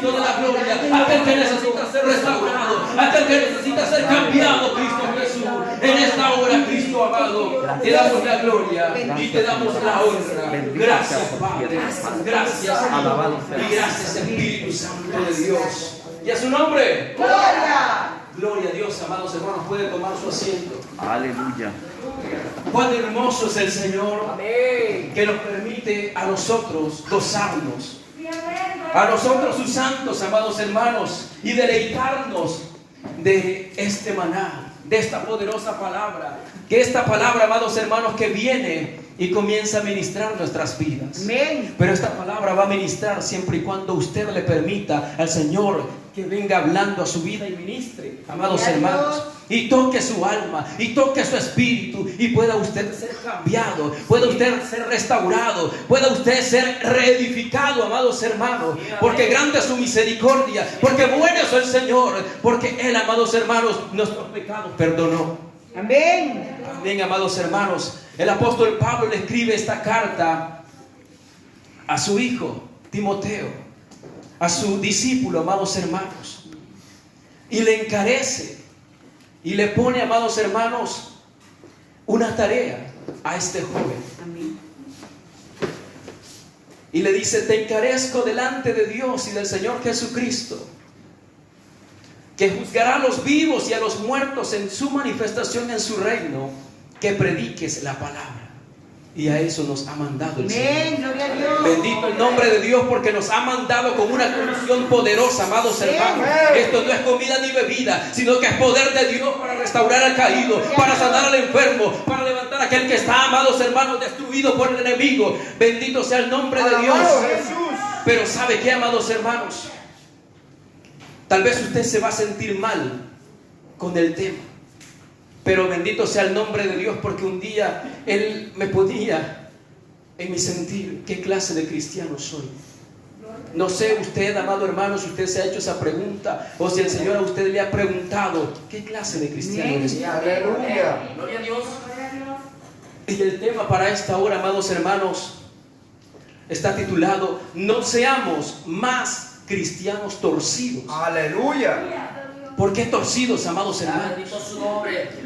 Cristo de la gloria, aquel que necesita ser restaurado, aquel que necesita ser cambiado, Cristo Jesús. En esta hora, Cristo amado, te damos la gloria y te damos la honra. Gracias, Padre. Gracias, Hijo. Y gracias, Espíritu Santo de Dios. Y a su nombre. ¡Gloria! Gloria a Dios, amados hermanos. Puede tomar su asiento. Aleluya. Cuán hermoso es el Señor. Amén. Que nos permite a nosotros gozarnos. A nosotros sus santos, amados hermanos, y deleitarnos de este maná, de esta poderosa palabra. Que esta palabra, amados hermanos, que viene y comienza a ministrar nuestras vidas. Amén. Pero esta palabra va a ministrar siempre y cuando usted le permita al Señor que venga hablando a su vida y ministre, amados hermanos, y toque su alma, y toque su espíritu, y pueda usted ser cambiado, pueda usted ser restaurado, pueda usted ser reedificado, amados hermanos, porque grande es su misericordia, porque bueno es el Señor, porque Él, amados hermanos, nuestros pecados perdonó. Amén. Amén, amados hermanos. El apóstol Pablo le escribe esta carta a su hijo Timoteo, a su discípulo, amados hermanos, y le encarece y le pone, amados hermanos, una tarea a este joven. Amén. Y le dice: te encarezco delante de Dios y del Señor Jesucristo, que juzgará a los vivos y a los muertos en su manifestación en su reino, que prediques la palabra. Y a eso nos ha mandado el Señor. Gloria a Dios. Bendito el nombre de Dios, porque nos ha mandado con una comisión poderosa, amados hermanos. Esto no es comida ni bebida, sino que es poder de Dios para restaurar al caído, para sanar al enfermo, para levantar a aquel que está, amados hermanos, destruido por el enemigo. Bendito sea el nombre de Dios. Pero ¿sabe qué, amados hermanos? Tal vez usted se va a sentir mal con el tema, pero bendito sea el nombre de Dios, porque un día Él me ponía en mi sentir: ¿qué clase de cristiano soy? No sé usted, amado hermano, si usted se ha hecho esa pregunta, o si el Señor a usted le ha preguntado: ¿qué clase de cristiano eres? Aleluya. Gloria a Dios. Y el tema para esta hora, amados hermanos, está titulado: no seamos más cristianos torcidos. Aleluya. ¿Por qué torcidos, amados hermanos?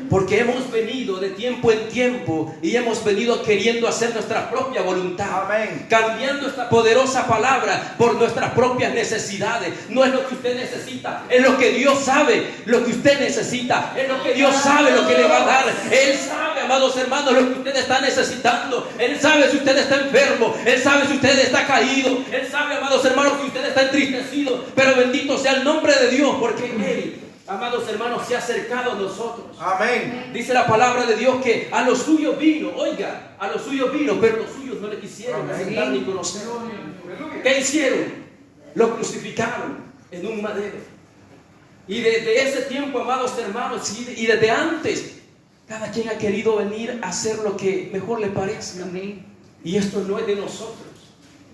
Porque hemos venido de tiempo en tiempo y hemos venido queriendo hacer nuestra propia voluntad. Amén. Cambiando esta poderosa palabra por nuestras propias necesidades. No es lo que usted necesita, es lo que Dios sabe lo que usted necesita, es lo que Dios sabe lo que le va a dar. Él sabe, amados hermanos, lo que usted está necesitando. Él sabe si usted está enfermo, Él sabe si usted está caído, Él sabe, amados hermanos, si usted está entristecido. Pero bendito sea el nombre de Dios, porque Él, amados hermanos, se ha acercado a nosotros. Amén. Dice la palabra de Dios que a los suyos vino, oiga, a los suyos vino, pero los suyos no le quisieron aceptar ni conocer. ¿Qué hicieron? Lo crucificaron en un madero. Y desde ese tiempo, amados hermanos, y desde antes, cada quien ha querido venir a hacer lo que mejor le parezca. Amén. Y esto no es de nosotros.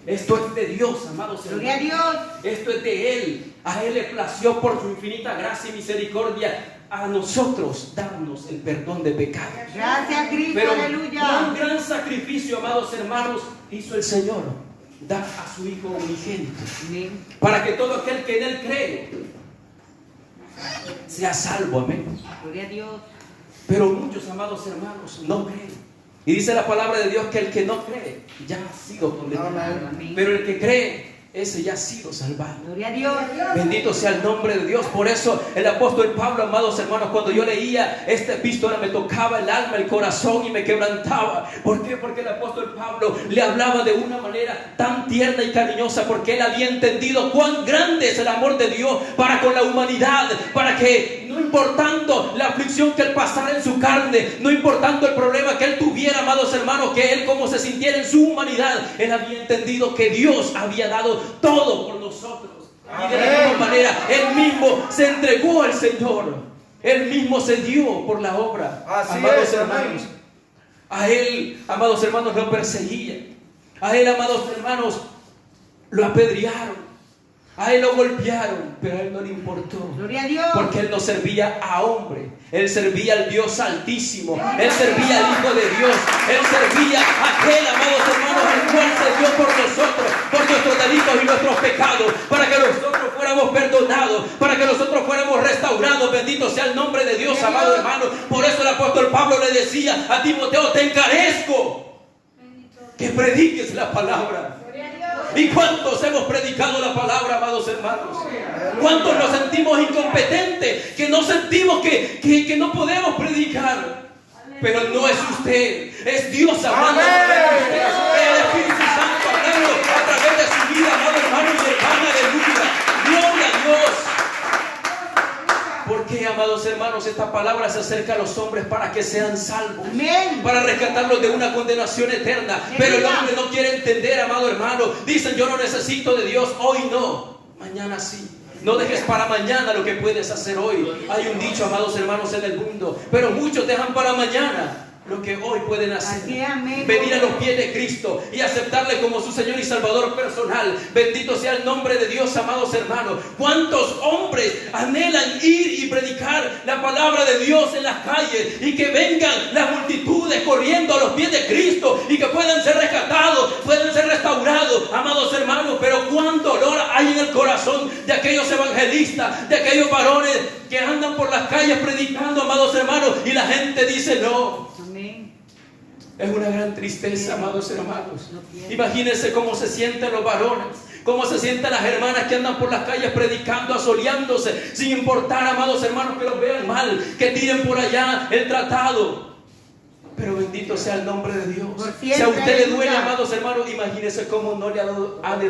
Esto es de Dios, amados hermanos. Gloria a Dios. Esto es de Él. A Él le plació por su infinita gracia y misericordia a nosotros darnos el perdón de pecados. Gracias, Cristo. Pero aleluya. Un gran sacrificio, amados hermanos, hizo el Señor: dar a su Hijo unigénito. Amén. Para que todo aquel que en Él cree sea salvo. Amén. Gloria a Dios. Pero muchos, amados hermanos, no creen. Y dice la palabra de Dios que el que no cree ya ha sido condenado. Pero el que cree, ese ya ha sido salvado. Gloria a Dios. Bendito sea el nombre de Dios. Por eso el apóstol Pablo, amados hermanos, cuando yo leía esta epístola, me tocaba el alma, el corazón y me quebrantaba. ¿Por qué? Porque el apóstol Pablo le hablaba de una manera tan tierna y cariñosa, porque él había entendido cuán grande es el amor de Dios para con la humanidad, para que no importando la aflicción que él pasara en su carne, no importando el problema que él tuviera, amados hermanos, que él como se sintiera en su humanidad, él había entendido que Dios había dado todo por nosotros. Amén. Y de la misma manera él mismo se entregó al Señor, él mismo se dio por la obra. Así amados hermanos, a él, amados hermanos, lo perseguían, a él, amados hermanos, lo apedrearon, a él lo golpearon, pero a él no le importó. Gloria a Dios. Porque él no servía a hombre, él servía al Dios Altísimo, él servía al Hijo de Dios, él servía a aquel, amados hermanos, el cual se dio por nosotros, por nuestros delitos y nuestros pecados, para que nosotros fuéramos fuéramos perdonados, para que nosotros fuéramos restaurados. Bendito sea el nombre de Dios, amado hermano. Por eso el apóstol Pablo le decía a Timoteo: te encarezco que prediques la palabra. ¿Y cuántos hemos predicado la palabra, amados hermanos? ¿Cuántos nos sentimos incompetentes, que no sentimos que no podemos predicar? Pero no es usted, es Dios hablando a través de usted, es el Espíritu Santo hablando a través de su vida, amado hermano y hermana. Aleluya, gloria a Dios. ¿Por qué, amados hermanos, esta palabra se acerca a los hombres para que sean salvos? Amén. Para rescatarlos de una condenación eterna. Pero el hombre no quiere entender, amado hermano. Dicen: yo no necesito de Dios, hoy no, mañana sí. No dejes para mañana lo que puedes hacer hoy. Hay un dicho, amados hermanos, en el mundo, pero muchos dejan para mañana lo que hoy pueden hacer. Venir a los pies de Cristo y aceptarle como su Señor y Salvador personal. Bendito sea el nombre de Dios, amados hermanos. ¿Cuántos hombres anhelan ir y predicar la palabra de Dios en las calles, y que vengan las multitudes corriendo a los pies de Cristo y que puedan ser rescatados, puedan ser restaurados, amados hermanos? Pero cuánto dolor hay en el corazón de aquellos evangelistas, de aquellos varones que andan por las calles predicando, amados hermanos, y la gente dice no. Es una gran tristeza, amados hermanos. Imagínense cómo se sienten los varones, cómo se sienten las hermanas que andan por las calles predicando, asoleándose, sin importar, amados hermanos, que los vean mal, que tiren por allá el tratado. Pero bendito sea el nombre de Dios. Si a usted le duele, amados hermanos, imagínense cómo no le ha de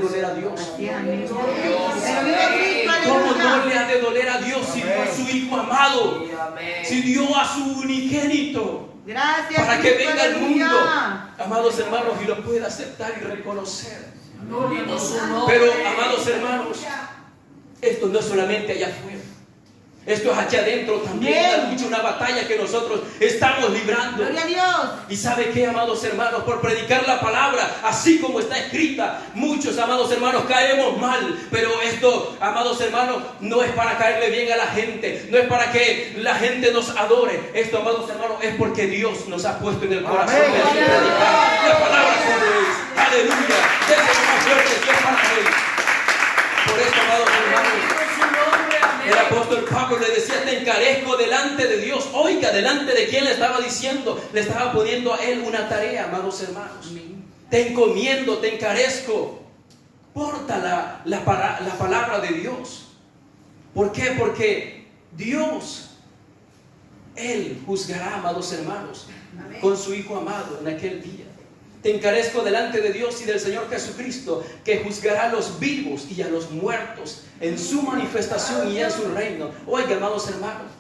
doler a Dios. Cómo no le ha de doler a Dios si dio a su Hijo amado, si dio a su unigénito. Gracias, para que venga al mundo, amados hermanos, y lo pueda aceptar y reconocer. Pero, amados hermanos, esto no es solamente allá afuera, esto es allá adentro también. Una lucha, una batalla que nosotros estamos librando. Gloria a Dios. Y sabe qué, amados hermanos, por predicar la palabra así como está escrita, muchos, amados hermanos, caemos mal. Pero esto, amados hermanos, no es para caerle bien a la gente, no es para que la gente nos adore. Esto, amados hermanos, es porque Dios nos ha puesto en el corazón de predicar la palabra como es. Aleluya. Denle más fuerte Dios para él. Por eso, amados hermanos, el apóstol Pablo le decía: te encarezco delante de Dios. Oiga, delante de quién le estaba diciendo, le estaba poniendo a él una tarea, amados hermanos. Te encomiendo, te encarezco. Porta la palabra de Dios. ¿Por qué? Porque Dios, Él juzgará, amados hermanos, con su Hijo amado en aquel día. Te encarezco delante de Dios y del Señor Jesucristo, que juzgará a los vivos y a los muertos en su manifestación y en su reino. Oiga, amados hermanos,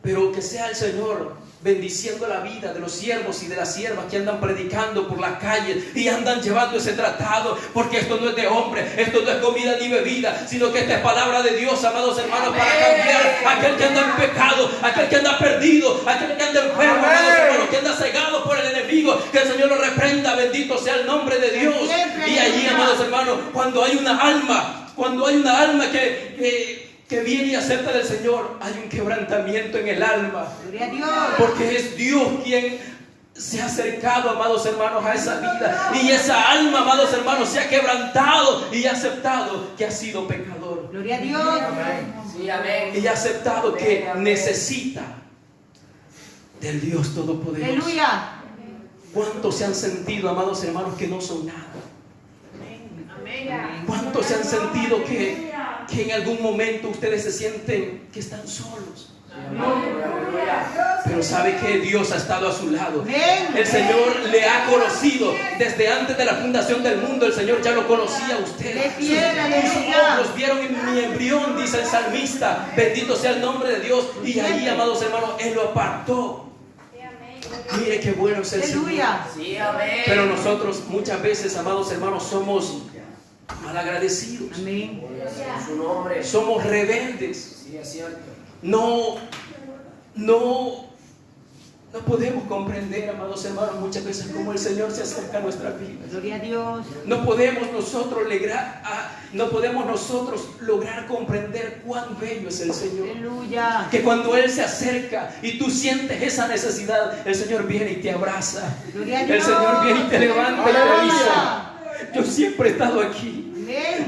pero que sea el Señor bendiciendo la vida de los siervos y de las siervas que andan predicando por las calles y andan llevando ese tratado, porque esto no es de hombre, esto no es comida ni bebida, sino que esta es palabra de Dios, amados hermanos, para cambiar a aquel que anda en pecado, aquel que anda perdido, aquel que anda enfermo, amados hermanos, que anda cegado por el enemigo. Que el Señor lo reprenda, bendito sea el nombre de Dios. Y allí, amados hermanos, cuando hay una alma que viene y acepta del Señor, hay un quebrantamiento en el alma. Porque es Dios quien se ha acercado, amados hermanos, a esa vida. Y esa alma, amados hermanos, se ha quebrantado y ha aceptado que ha sido pecador. Gloria a Dios. Sí, amén. Y ha aceptado que necesita del Dios Todopoderoso. Aleluya. ¿Cuántos se han sentido, amados hermanos, que no son nada? ¿Cuántos se han sentido que en algún momento ustedes se sienten que están solos? Pero sabe que Dios ha estado a su lado. El Señor le ha conocido desde antes de la fundación del mundo. El Señor ya lo conocía a usted. Sus ojos vieron en mi embrión, dice el salmista. Bendito sea el nombre de Dios. Y ahí, amados hermanos, Él lo apartó. Mire qué bueno es el Señor. Pero nosotros muchas veces, amados hermanos, somos malagradecidos. Somos rebeldes. No podemos comprender, amados hermanos, muchas veces cómo el Señor se acerca a nuestras vidas. Gloria a Dios. No podemos nosotros lograr comprender cuán bello es el Señor. Aleluya. Que cuando Él se acerca y tú sientes esa necesidad, el Señor viene y te abraza. Gloria a Dios. El Señor viene y te levanta y te dice: yo siempre he estado aquí.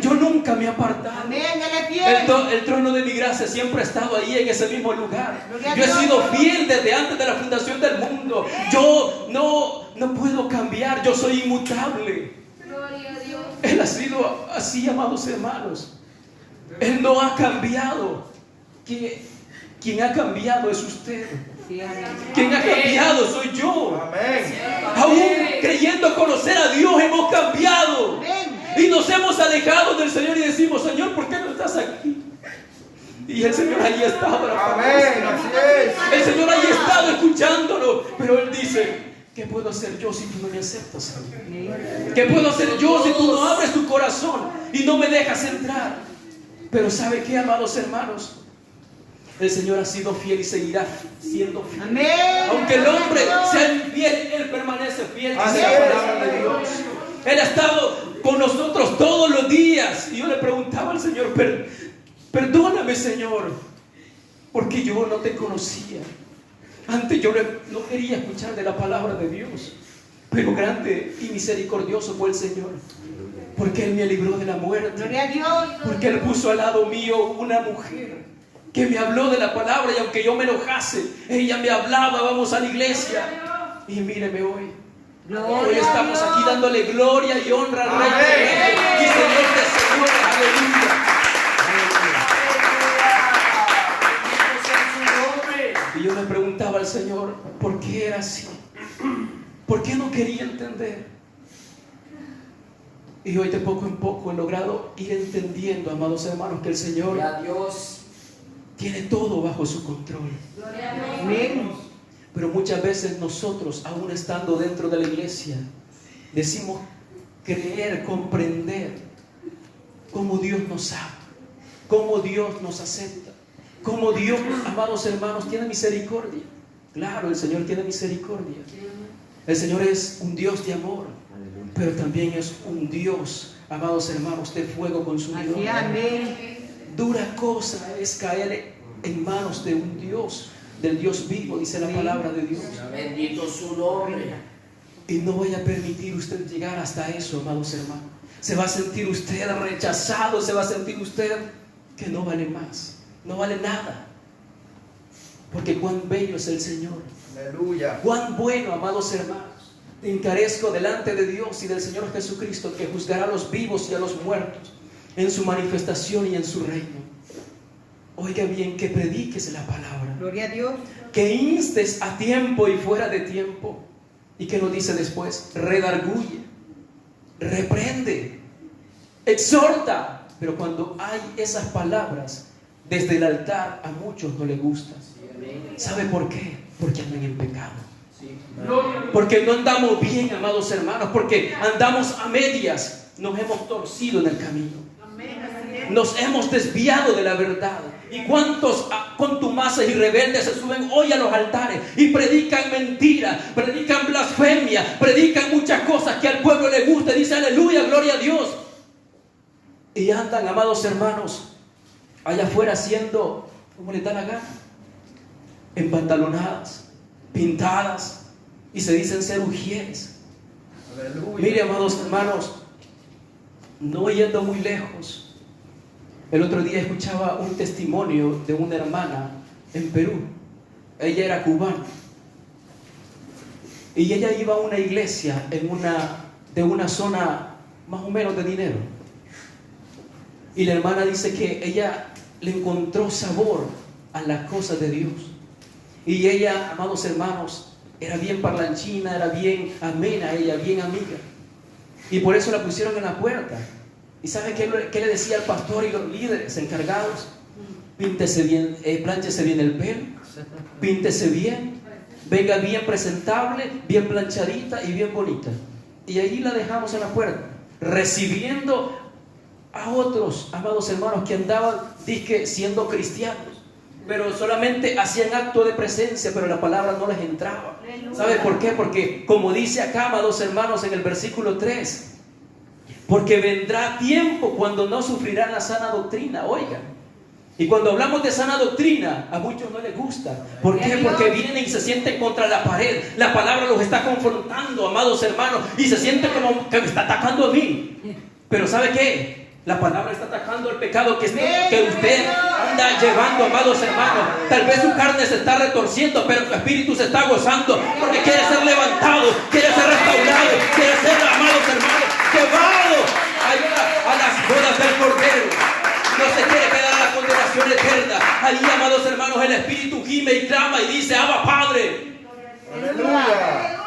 Yo nunca me he apartado. Amén. Dale pie. El trono de mi gracia siempre ha estado ahí en ese mismo lugar. Yo he sido fiel desde antes de la fundación del mundo. Yo no puedo cambiar. Yo soy inmutable. Él ha sido así, amados hermanos. Él no ha cambiado. Quien ha cambiado es usted. Quien ha cambiado soy yo. Aún creyendo conocer a Dios hemos cambiado. Y nos hemos alejado del Señor y decimos: Señor, ¿por qué no estás aquí? Y el Señor ahí ha estado. El Señor ahí ha estado escuchándonos. Pero Él dice: ¿qué puedo hacer yo si tú no me aceptas a mí? ¿Qué puedo hacer yo si tú no abres tu corazón y no me dejas entrar? Pero ¿sabe qué, amados hermanos? El Señor ha sido fiel y seguirá siendo fiel. Amén. Aunque el hombre sea infiel, Él permanece fiel. Dice la palabra de Dios. Él ha estado con nosotros todos los días. Y yo le preguntaba al Señor: perdóname, Señor, porque yo no te conocía. Antes yo no quería escuchar de la palabra de Dios. Pero grande y misericordioso fue el Señor, porque Él me libró de la muerte. Gloria a Dios. Porque Él puso al lado mío una mujer que me habló de la palabra, y aunque yo me enojase, ella me hablaba: vamos a la iglesia. Y míreme hoy. Hoy estamos aquí dándole gloria y honra al Rey de Reyes y Señor de Señores. Aleluya. Y yo le preguntaba al Señor: ¿por qué era así? ¿Por qué no quería entender? Y hoy de poco en poco he logrado ir entendiendo, amados hermanos, que el Señor tiene todo bajo su control. Amén. Pero muchas veces nosotros, aún estando dentro de la iglesia, decimos creer, comprender cómo Dios nos ama, cómo Dios nos acepta, cómo Dios, amados hermanos, tiene misericordia. Claro, el Señor tiene misericordia. El Señor es un Dios de amor, pero también es un Dios, amados hermanos, de fuego consumidor. Dura cosa es caer en manos de un Dios, del Dios vivo, dice la palabra de Dios. Bendito su nombre. Y no voy a permitir usted llegar hasta eso, amados hermanos. Se va a sentir usted rechazado, se va a sentir usted que no vale más, no vale nada. Porque cuán bello es el Señor. Aleluya. Cuán bueno, amados hermanos. Te encarezco delante de Dios y del Señor Jesucristo, que juzgará a los vivos y a los muertos en su manifestación y en su reino. Oiga bien, que prediques la palabra. Gloria a Dios. Que instes a tiempo y fuera de tiempo. ¿Y qué nos dice después? Redarguye, reprende, exhorta. Pero cuando hay esas palabras desde el altar, a muchos no les gustan. ¿Sabe por qué? Porque andan en pecado. Porque no andamos bien, amados hermanos. Porque andamos a medias. Nos hemos torcido en el camino. Nos hemos desviado de la verdad. ¿Y cuántos contumaces y rebeldes se suben hoy a los altares y predican mentira, predican blasfemia, predican muchas cosas que al pueblo le gusta? Dice aleluya, gloria a Dios. Y andan, amados hermanos, allá afuera haciendo como les da la gana, empantalonadas, pintadas, y se dicen ser ujieres. Aleluya. Mire, amados hermanos, no yendo muy lejos, el otro día escuchaba un testimonio de una hermana en Perú. Ella era cubana y ella iba a una iglesia de una zona más o menos de dinero, y la hermana dice que ella le encontró sabor a las cosas de Dios. Y ella, amados hermanos, era bien parlanchina, era bien amena, ella bien amiga, y por eso la pusieron en la puerta. ¿Y sabe qué le decía el pastor y los líderes encargados? Píntese bien, plánchese bien el pelo, píntese bien, venga bien presentable, bien planchadita y bien bonita. Y ahí la dejamos en la puerta, recibiendo a otros, amados hermanos, que andaban, dizque, siendo cristianos, pero solamente hacían acto de presencia, pero la palabra no les entraba. ¿Sabe por qué? Porque como dice acá, amados hermanos, en el versículo 3, porque vendrá tiempo cuando no sufrirán la sana doctrina. Oigan, y cuando hablamos de sana doctrina, a muchos no les gusta. ¿Por qué? Porque vienen y se sienten contra la pared. La palabra los está confrontando, amados hermanos, y se sienten como que me está atacando a mí. Pero ¿sabe qué? La palabra está atacando el pecado que usted anda llevando, amados hermanos. Tal vez su carne se está retorciendo, pero su espíritu se está gozando porque quiere ser levantado, quiere ser restaurado, quiere ser, amados hermanos, llevado a las bodas del Cordero. No se quiere quedar a la condenación eterna. Allí, amados hermanos, el espíritu gime y clama y dice: Abba, Padre. Aleluya.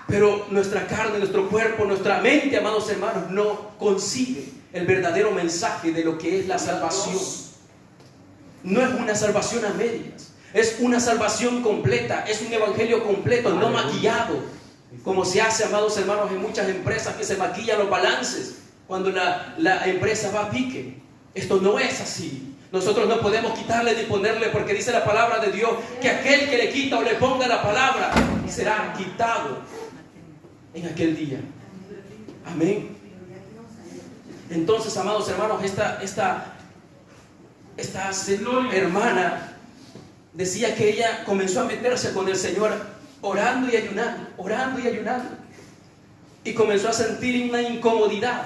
Pero nuestra carne, nuestro cuerpo, nuestra mente, amados hermanos, no concibe el verdadero mensaje de lo que es la salvación. No es una salvación a medias, es una salvación completa, es un evangelio completo, no maquillado, como se hace, amados hermanos, en muchas empresas que se maquillan los balances cuando la empresa va a pique. Esto no es así. Nosotros no podemos quitarle ni ponerle, porque dice la palabra de Dios que aquel que le quita o le ponga la palabra será quitado en aquel día. Amén. Entonces, amados hermanos, esta hermana decía que ella comenzó a meterse con el Señor orando y ayunando, y comenzó a sentir una incomodidad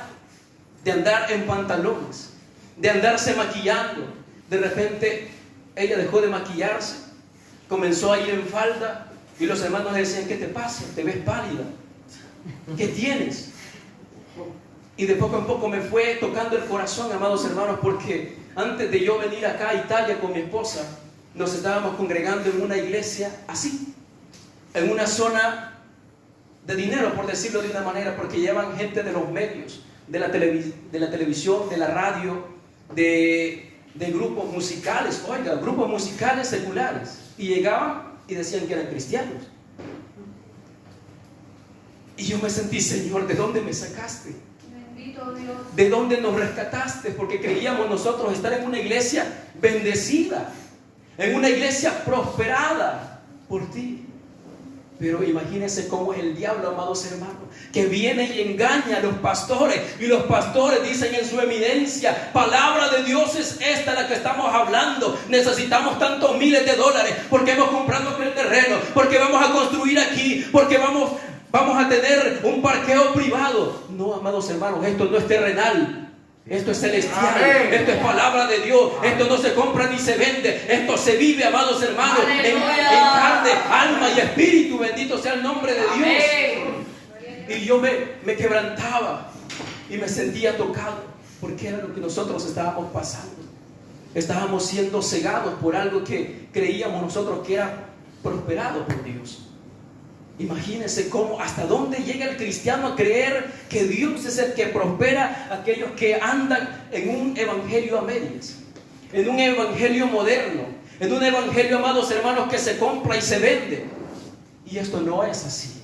de andar en pantalones, de andarse maquillando. De repente ella dejó de maquillarse, comenzó a ir en falda, y los hermanos le decían: ¿qué te pasa? ¿Te ves pálida? ¿Qué tienes? Y de poco en poco me fue tocando el corazón, amados hermanos, porque antes de yo venir acá a Italia con mi esposa, nos estábamos congregando en una iglesia así, en una zona de dinero, por decirlo de una manera, porque llevan gente de los medios, de la televisión, de la radio, de grupos musicales, oiga, grupos musicales seculares, y llegaban y decían que eran cristianos. Y yo me sentí: Señor, ¿de dónde me sacaste? Bendito Dios. ¿De dónde nos rescataste? Porque creíamos nosotros estar en una iglesia bendecida, en una iglesia prosperada por ti. Pero imagínense cómo es el diablo, amados hermanos, que viene y engaña a los pastores, y los pastores dicen en su eminencia: palabra de Dios es esta la que estamos hablando, necesitamos tantos miles de dólares porque hemos comprado aquel terreno, porque vamos a construir aquí, porque vamos a tener un parqueo privado. No, amados hermanos, esto no es terrenal, esto es celestial. Amén. Esto es palabra de Dios. Esto no se compra ni se vende, esto se vive, amados hermanos, en carne, alma y espíritu. Bendito sea el nombre de Dios. Amén. Y yo me quebrantaba y me sentía tocado, porque era lo que nosotros estábamos pasando. Estábamos siendo cegados por algo que creíamos nosotros que era prosperado por Dios. Imagínense cómo, hasta dónde llega el cristiano a creer que Dios es el que prospera a aquellos que andan en un evangelio a medias, en un evangelio moderno, en un evangelio, amados hermanos, que se compra y se vende. Y esto no es así.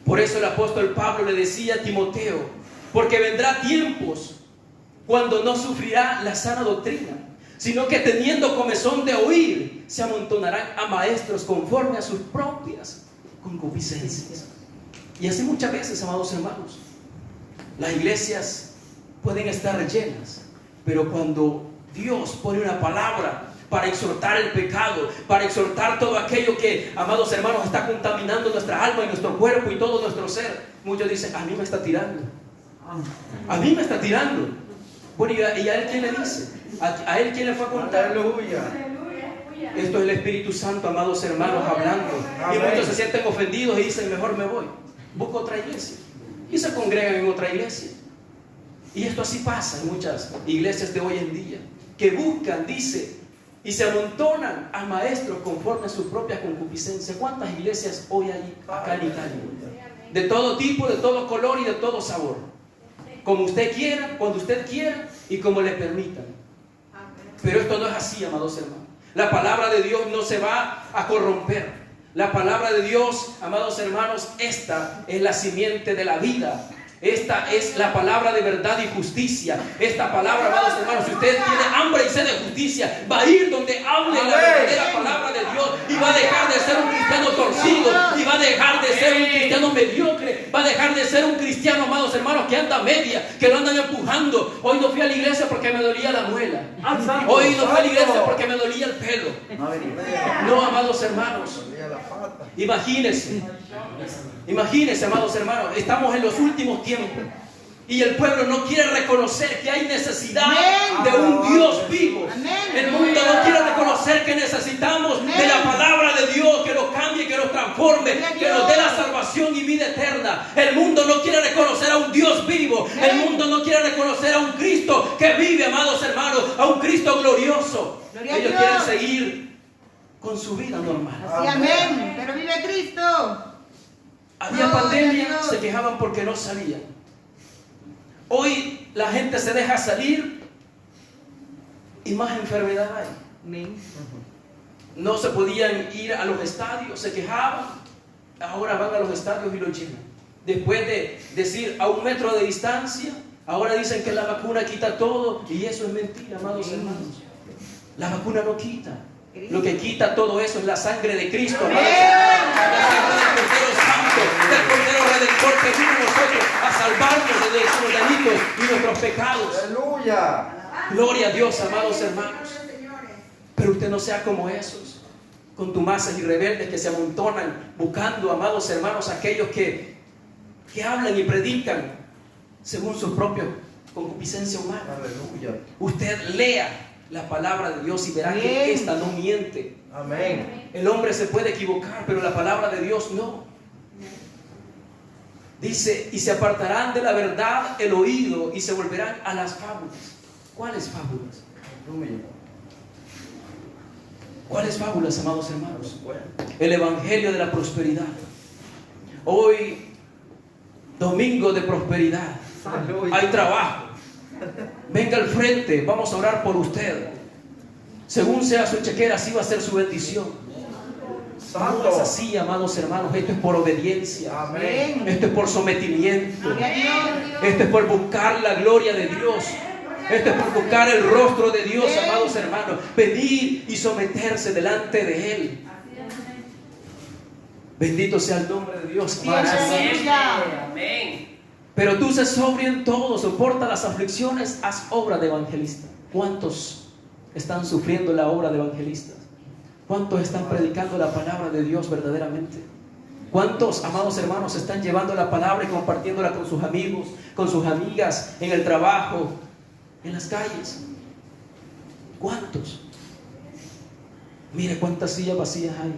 Por eso el apóstol Pablo le decía a Timoteo: porque vendrá tiempos cuando no sufrirá la sana doctrina, sino que teniendo comezón de oír, se amontonarán a maestros conforme a sus propias concupiscencias. Y así muchas veces, amados hermanos, las iglesias pueden estar llenas, pero cuando Dios pone una palabra para exhortar el pecado, para exhortar todo aquello que, amados hermanos, está contaminando nuestra alma y nuestro cuerpo y todo nuestro ser, muchos dicen: a mí me está tirando, a mí me está tirando. Bueno, ¿y a él quién le dice? ¿A él quién le fue a contar? Aleluya. Esto es el Espíritu Santo, amados hermanos, hablando. Y muchos se sienten ofendidos y dicen: mejor me voy, busco otra iglesia, y se congregan en otra iglesia. Y esto así pasa en muchas iglesias de hoy en día, que buscan, dice, y se amontonan a maestros conforme a sus propias concupiscencias. ¿Cuántas iglesias hoy hay acá en Italia? De todo tipo, de todo color y de todo sabor, como usted quiera, cuando usted quiera y como le permitan. Pero esto no es así, amados hermanos. La palabra de Dios no se va a corromper. La palabra de Dios, amados hermanos, esta es la simiente de la vida. Esta es la palabra de verdad y justicia. Esta palabra, amados hermanos, si usted tiene hambre y sed de justicia, va a ir donde hable la verdadera palabra de Dios, y va a dejar de ser un cristiano torcido, y va a dejar de ser un cristiano mediocre, va a dejar de ser un cristiano, amados hermanos, que anda a media, que lo andan empujando. Hoy no fui a la iglesia porque me dolía la muela. Hoy no fui a la iglesia porque me dolía el pelo. No, amados hermanos, imagínense, amados hermanos, estamos en los últimos tiempos. Y el pueblo no quiere reconocer que hay necesidad Amén. de un Dios vivo. Amén. El mundo no quiere reconocer que necesitamos de la palabra de Dios, que nos cambie, que nos transforme, que nos dé la salvación y vida eterna. El mundo no quiere reconocer a un Dios vivo. El mundo no quiere reconocer a un Cristo que vive, amados hermanos, a un Cristo glorioso. Gloria a Ellos Dios. quieren seguir con su vida normal. Así, amén. Pero vive Cristo. Había Gloria a pandemia, Dios. se quejaban porque no salían. Hoy la gente se deja salir y más enfermedad hay. Amén. No se podían ir a los estadios, se quejaban. Ahora van a los estadios y los llenan. Después de decir a 1 metro de distancia, ahora dicen que la vacuna quita todo. Y eso es mentira, amados hermanos. La vacuna no quita. Lo que quita todo eso es la sangre de Cristo, amados hermanos. La sangre del Cordero Santo, del Cordero Redentor que vino a nosotros a salvarnos de nuestros delitos y nuestros pecados. Aleluya. Gloria a Dios, amados hermanos. Pero usted no sea como esos contumaces y rebeldes que se amontonan buscando, amados hermanos, aquellos que hablan y predican según su propia concupiscencia humana. Aleluya. Usted lea la palabra de Dios y verá que Amén. esta no miente. Amén. El hombre se puede equivocar, pero la palabra de Dios no. Dice, y se apartarán de la verdad el oído y se volverán a las fábulas. ¿Cuáles fábulas? Aleluya. ¿Cuáles fábulas, amados hermanos? El evangelio de la prosperidad. Hoy, domingo de prosperidad. Aleluya. Hay trabajo. Venga al frente, vamos a orar por usted. Según sea su chequera, así va a ser su bendición. No es Santo. así, amados hermanos. Esto es por obediencia. Amén. Esto es por sometimiento. Gloria a Dios. Esto es por buscar la gloria de Dios. Esto es por buscar el rostro de Dios, amados hermanos. Venir y someterse delante de Él. Bendito sea el nombre de Dios. Bien, aleluya. Amén. Pero tú sé sobrio en todo, soporta las aflicciones, haz obra de evangelista. ¿Cuántos están sufriendo la obra de evangelistas? ¿Cuántos están predicando la palabra de Dios verdaderamente? ¿Cuántos, amados hermanos, están llevando la palabra y compartiéndola con sus amigos, con sus amigas, en el trabajo, en las calles? ¿Cuántos? Mire cuántas sillas vacías hay.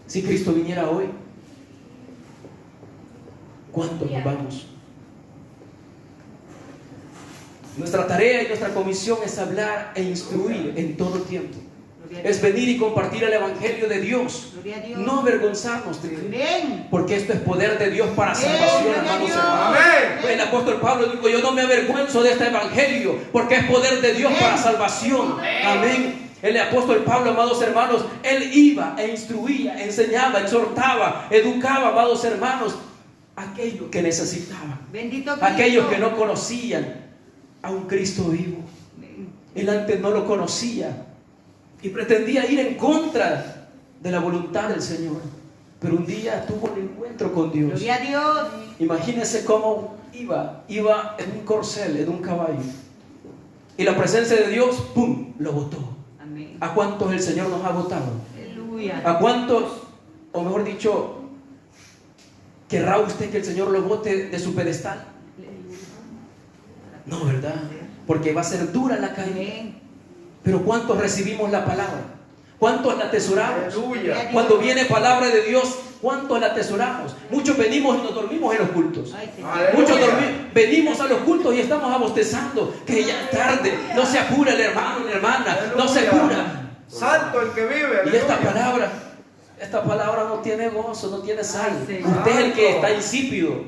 Si Cristo viniera hoy, ¿cuántos nos vamos? Nuestra tarea y nuestra comisión es hablar e instruir en todo tiempo. Es venir y compartir el evangelio de Dios. Gloria a Dios. No avergonzarnos de él. Amén. Porque esto es poder de Dios para Amén, salvación, gloria a hermanos Dios. hermanos. Amén. El apóstol Pablo dijo: yo no me avergüenzo de este evangelio, porque es poder de Dios Amén. para salvación. Amén. El apóstol Pablo, amados hermanos, él iba e instruía, enseñaba, exhortaba, educaba, amados hermanos, a aquellos que necesitaban, Bendito Cristo. aquellos que no conocían a un Cristo vivo. Él antes no lo conocía y pretendía ir en contra de la voluntad del Señor. Pero un día tuvo un encuentro con Dios. Gloria a Dios. Imagínense cómo iba en un corcel, en un caballo. Y la presencia de Dios, ¡pum!, lo botó. Amén. ¿A cuántos el Señor nos ha botado? Aleluya. ¿A cuántos, o mejor dicho, querrá usted que el Señor lo bote de su pedestal? No, ¿verdad? Porque va a ser dura la caída. Amén. Pero ¿cuántos recibimos la palabra? ¿Cuántos la atesoramos? Aleluya. Cuando viene palabra de Dios, ¿cuántos la atesoramos? Muchos venimos y nos dormimos en los cultos. Ay, Señor. Aleluya. Muchos venimos a los cultos y estamos abostezando, que ya es tarde. No se apura el hermano, la hermana, no se apura. Santo el que vive. Y esta Aleluya. palabra no tiene gozo, no tiene sal. Ay, Señor. Usted es el que está insípido.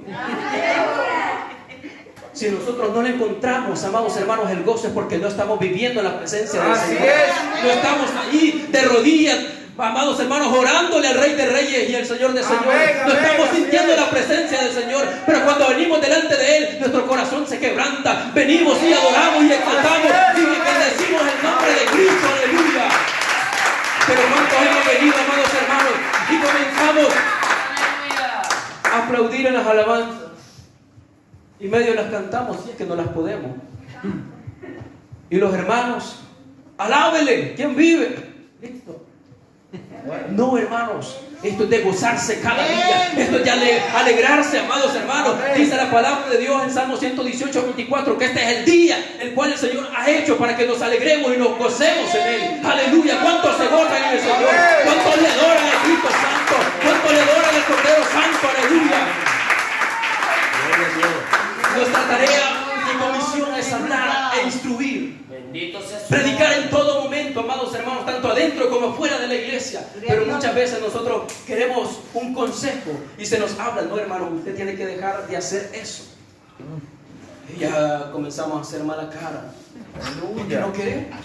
Si nosotros no le encontramos, amados hermanos, el gozo es porque no estamos viviendo en la presencia del Así Señor. es. No estamos ahí de rodillas, amados hermanos, orándole al Rey de Reyes y al Señor de Señores. Amén, No amén, estamos así sintiendo es. la presencia del Señor. Pero cuando venimos delante de Él, nuestro corazón se quebranta. Venimos y adoramos y exaltamos y bendecimos el nombre de Cristo. Aleluya. Pero ¿cuántos hemos venido, amados hermanos? Y comenzamos a aplaudir en las alabanzas. Y medio las cantamos, si es que no las podemos. Y los hermanos, alábele, ¿quién vive? Listo. No, hermanos, esto es de gozarse cada día. Esto es de alegrarse, amados hermanos. Dice la palabra de Dios en Salmo 118, 24, que este es el día el cual el Señor ha hecho para que nos alegremos y nos gocemos en Él. Aleluya. ¿Cuántos se gozan en el Señor? ¿Cuántos le adoran al Cristo Santo? ¿Cuántos le adoran al Cordero Santo? Aleluya. Nuestra tarea y comisión es hablar e instruir. Bendito sea su Predicar nombre. en todo momento, amados hermanos, tanto adentro como fuera de la iglesia. Pero muchas veces nosotros queremos un consejo y se nos habla, no, hermano, usted tiene que dejar de hacer eso. Y ya comenzamos a hacer mala cara. Porque no queremos.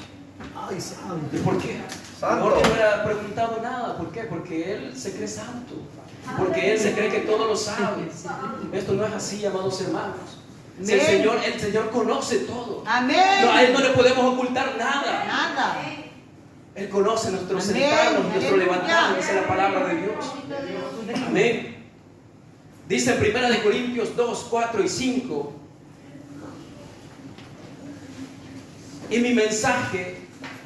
Ay, santo. ¿Y por qué? Santo. No le hubiera preguntado nada. ¿Por qué? Porque Él se cree santo. Porque Él se cree que todo lo sabe. Esto no es así, amados hermanos. Si el Señor conoce todo. Amén. No, a Él no le podemos ocultar nada. Nada. Él conoce nuestros Amén. sentarnos, nuestro Aleluya. levantarnos, dice la palabra de Dios. Amén. Dice en 1 Corintios 2, 4 y 5. Y mi mensaje,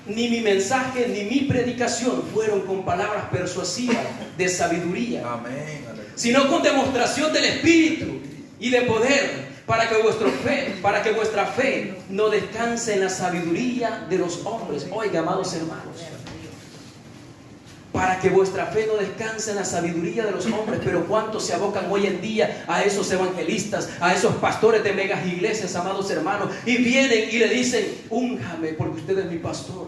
ni mi predicación fueron con palabras persuasivas de sabiduría, Amén. sino con demostración del Espíritu y de poder, para que vuestra fe no descanse en la sabiduría de los hombres. Oiga, amados hermanos, para que vuestra fe no descanse en la sabiduría de los hombres. Pero ¿cuántos se abocan hoy en día a esos evangelistas, a esos pastores de megas iglesias, amados hermanos, y vienen y le dicen, únjame porque usted es mi pastor?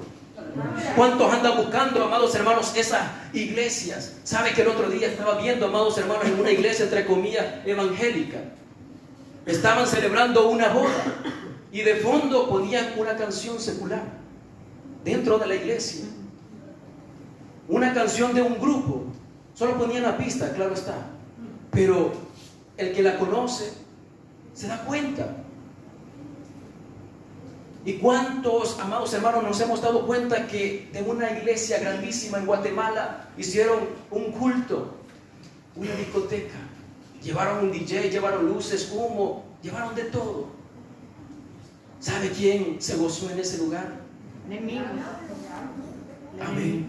¿Cuántos andan buscando, amados hermanos, esas iglesias? ¿Sabe que el otro día estaba viendo, amados hermanos, en una iglesia entre comillas evangélica? Estaban celebrando una boda y de fondo ponían una canción secular dentro de la iglesia, una canción de un grupo. Solo ponían la pista, claro está, pero el que la conoce se da cuenta. ¿Y cuántos, amados hermanos, nos hemos dado cuenta que de una iglesia grandísima en Guatemala hicieron un culto, una discoteca? Llevaron un DJ, llevaron luces, humo, llevaron de todo. ¿Sabe quién se gozó en ese lugar? Enemigo. Amén.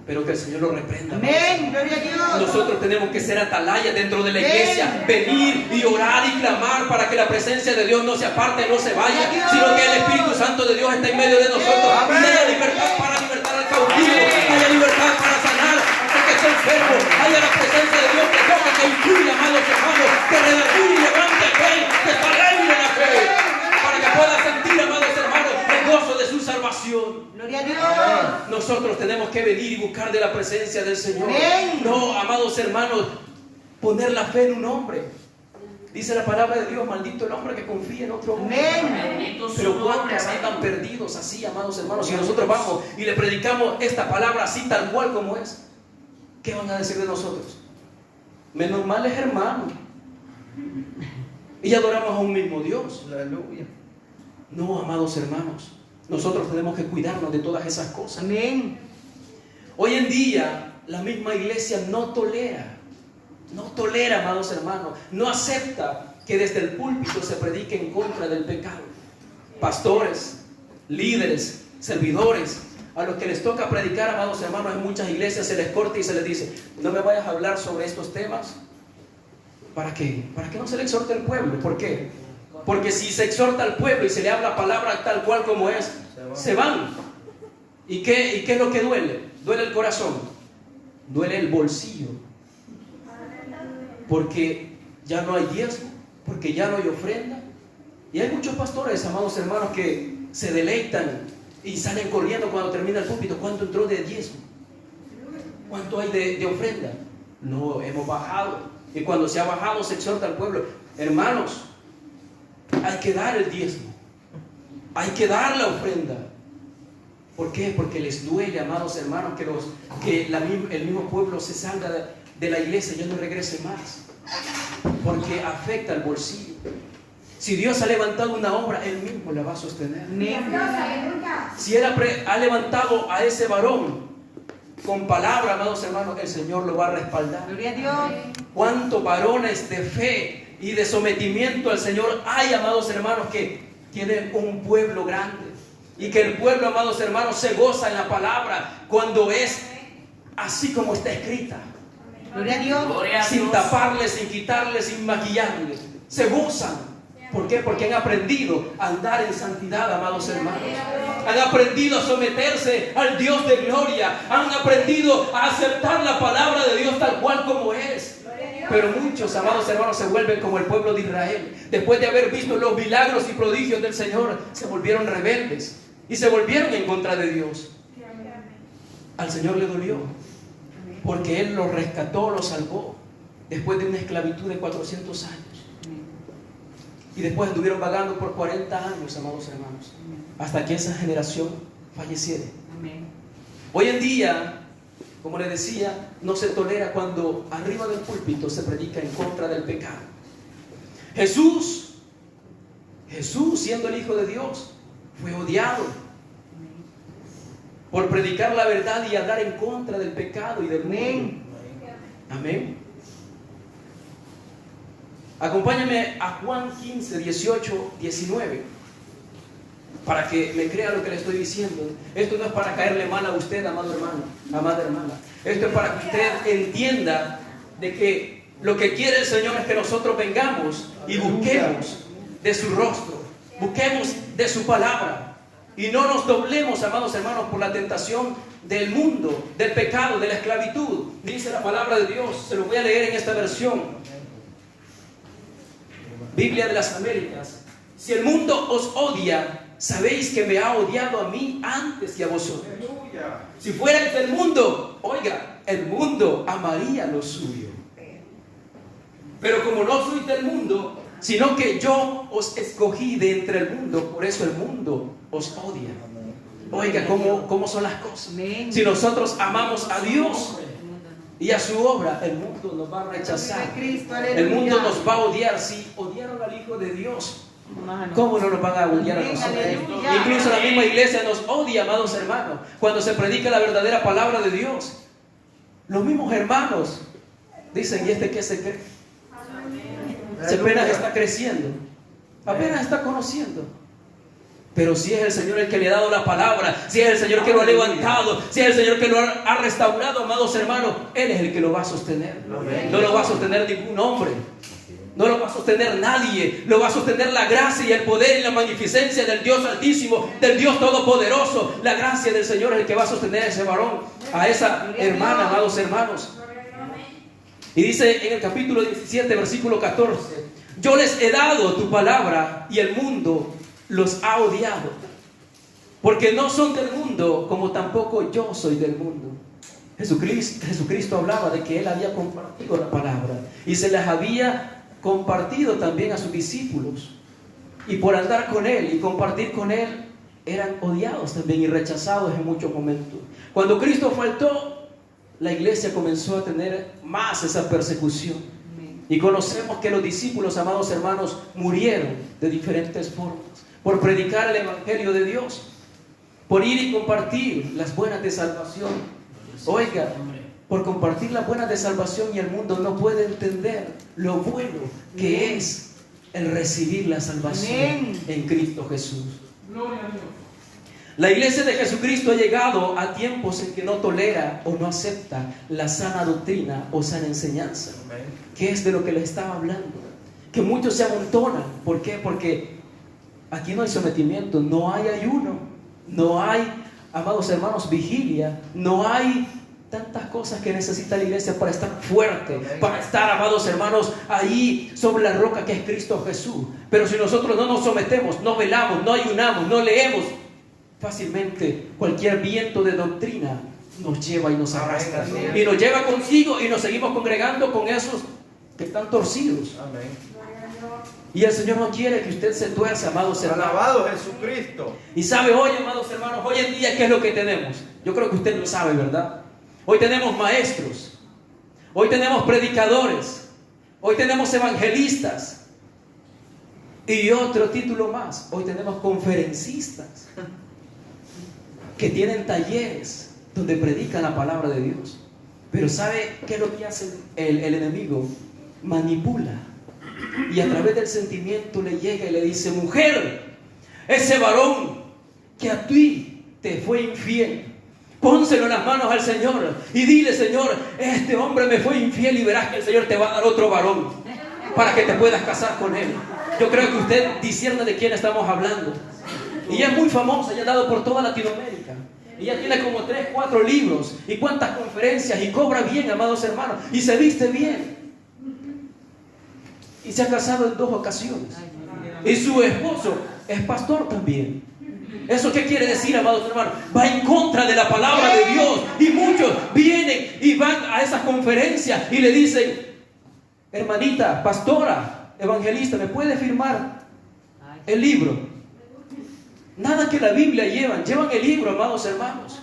Pero que el Señor lo reprenda. Amén. Gloria a Dios. Nosotros tenemos que ser atalaya dentro de la iglesia, venir y orar y clamar para que la presencia de Dios no se aparte, no se vaya, sino que el Espíritu Santo de Dios está en medio de nosotros. Y haya libertad para libertar al cautivo, haya libertad para sanar al que está enfermo, haya la presencia de Dios que toque, que influya, amados hermanos, que redarguye y levante fe, que arraigue la fe, para que pueda sentir, amados hermanos, el gozo de su salvación. Gloria a Dios. Nosotros tenemos que venir y buscar de la presencia del Señor. Amén. No, amados hermanos, poner la fe en un hombre. Dice la palabra de Dios, maldito el hombre que confía en otro hombre. Amén. Bendito su Pero nombre. cuántos andan perdidos así, amados hermanos. Si nosotros vamos y le predicamos esta palabra así tal cual como es, ¿qué van a decir de nosotros? Menos mal es hermano. Y adoramos a un mismo Dios. Aleluya. No, amados hermanos, nosotros tenemos que cuidarnos de todas esas cosas. Amén. Hoy en día la misma iglesia no tolera, amados hermanos, no acepta que desde el púlpito se predique en contra del pecado. Pastores, líderes, servidores, a los que les toca predicar, amados hermanos, en muchas iglesias se les corta y se les dice, no me vayas a hablar sobre estos temas. ¿Para qué? Para que no se le exhorte al pueblo. ¿Por qué? Porque si se exhorta al pueblo y se le habla palabra tal cual como es, se van. ¿Y qué es lo que duele? Duele el corazón, duele el bolsillo, porque ya no hay diezmo, porque ya no hay ofrenda. Y hay muchos pastores, amados hermanos, que se deleitan y salen corriendo cuando termina el púlpito. ¿Cuánto entró de diezmo? ¿Cuánto hay de ofrenda? No, hemos bajado. Y cuando se ha bajado se exhorta al pueblo, hermanos, hay que dar el diezmo, hay que dar la ofrenda. ¿Por qué? Porque les duele, amados hermanos, que el mismo pueblo se salga de la iglesia y ya no regrese más, porque afecta al bolsillo. Si Dios ha levantado una obra, Él mismo la va a sostener. Amén. Si Él ha levantado a ese varón con palabra, amados hermanos, el Señor lo va a respaldar. Gloria a Dios. ¿Cuántos varones de fe y de sometimiento al Señor hay, amados hermanos, que tienen un pueblo grande? Y que el pueblo, amados hermanos, se goza en la palabra cuando es así como está escrita, Gloria a Dios. Gloria a sin Dios. taparle, sin quitarle, sin maquillarle. Se gozan. ¿Por qué? Porque han aprendido a andar en santidad, amados hermanos. Han aprendido a someterse al Dios de gloria. Han aprendido a aceptar la palabra de Dios tal cual como es. Pero muchos, amados hermanos, se vuelven como el pueblo de Israel. Después de haber visto los milagros y prodigios del Señor, se volvieron rebeldes y se volvieron en contra de Dios. Al Señor le dolió, porque Él los rescató, los salvó, después de una esclavitud de 400 años. Y después estuvieron vagando por 40 años, amados hermanos, hasta que esa generación falleciera. Amén. Hoy en día, como les decía, no se tolera cuando arriba del púlpito se predica en contra del pecado. Jesús, siendo el Hijo de Dios, fue odiado por predicar la verdad y hablar en contra del pecado y del mundo. Amén. Acompáñame a Juan 15, 18, 19, para que me crea lo que le estoy diciendo. Esto no es para caerle mal a usted, amado hermano, amada hermana. Esto es para que usted entienda de que lo que quiere el Señor es que nosotros vengamos y busquemos de su rostro, busquemos de su palabra y no nos doblemos, amados hermanos, por la tentación del mundo, del pecado, de la esclavitud. Dice la palabra de Dios, se lo voy a leer en esta versión, Biblia de las Américas. Si el mundo os odia, sabéis que me ha odiado a mí antes que a vosotros. Si fuerais del mundo, oiga, el mundo amaría lo suyo. Pero como no sois del mundo, sino que yo os escogí de entre el mundo, por eso el mundo os odia. Oiga, ¿cómo son las cosas? Si nosotros amamos a Dios y a su obra, el mundo nos va a rechazar. El mundo nos va a odiar. Si odiaron al Hijo de Dios, ¿cómo no nos van a odiar a nosotros? Incluso la misma iglesia nos odia, amados hermanos, cuando se predica la verdadera palabra de Dios. Los mismos hermanos dicen, ¿y este qué se cree? Si apenas está creciendo, apenas está conociendo. Pero si es el Señor el que le ha dado la palabra, si es el Señor que lo ha levantado, si es el Señor que lo ha restaurado, amados hermanos, Él es el que lo va a sostener. No lo va a sostener ningún hombre, no lo va a sostener nadie. Lo va a sostener la gracia y el poder y la magnificencia del Dios Altísimo, del Dios Todopoderoso. La gracia del Señor es el que va a sostener a ese varón, a esa hermana, amados hermanos. Y dice en el capítulo 17, versículo 14, yo les he dado tu palabra y el mundo los ha odiado, porque no son del mundo, como tampoco yo soy del mundo. Jesucristo hablaba de que Él había compartido la palabra y se las había compartido también a sus discípulos. Y por andar con Él y compartir con Él, eran odiados también y rechazados en muchos momentos. Cuando Cristo faltó, la iglesia comenzó a tener más esa persecución. Y conocemos que los discípulos, amados hermanos, murieron de diferentes formas por predicar el Evangelio de Dios, por ir y compartir las buenas de salvación. Oiga, por compartir las buenas de salvación, y el mundo no puede entender lo bueno que es el recibir la salvación en Cristo Jesús. La iglesia de Jesucristo ha llegado a tiempos en que no tolera o no acepta la sana doctrina o sana enseñanza, que es de lo que le estaba hablando. Que muchos se amontonan. ¿Por qué? Porque aquí no hay sometimiento, no hay ayuno, no hay, amados hermanos, vigilia, no hay tantas cosas que necesita la iglesia para estar fuerte, para estar, amados hermanos, ahí sobre la roca que es Cristo Jesús. Pero si nosotros no nos sometemos, no velamos, no ayunamos, no leemos, fácilmente cualquier viento de doctrina nos lleva y nos arrastra y nos lleva consigo, y nos seguimos congregando con esos que están torcidos. Y el Señor no quiere que usted se tuerza, amados hermanos. Alabado Jesucristo. Y sabe hoy, amados hermanos, hoy en día, ¿qué es lo que tenemos? Yo creo que usted lo sabe, ¿verdad? Hoy tenemos maestros, hoy tenemos predicadores, hoy tenemos evangelistas, y otro título más, hoy tenemos conferencistas que tienen talleres donde predican la palabra de Dios. Pero ¿sabe qué es lo que hace el enemigo? Manipula, y a través del sentimiento le llega y le dice: mujer, ese varón que a ti te fue infiel, Pónselo en las manos al Señor y dile: Señor, este hombre me fue infiel, y verás que el Señor te va a dar otro varón para que te puedas casar con él. Yo creo que usted discierne de quién estamos hablando. Y ella es muy famosa, ella ha dado por toda Latinoamérica. Ella tiene como 3, 4 libros y cuántas conferencias, y cobra bien, amados hermanos, y se viste bien. Y se ha casado en 2 ocasiones. Y su esposo es pastor también. ¿Eso qué quiere decir, amados hermanos? Va en contra de la palabra de Dios. Y muchos vienen y van a esas conferencias y le dicen: hermanita, pastora, evangelista, ¿me puede firmar el libro? Nada que la Biblia llevan el libro, amados hermanos.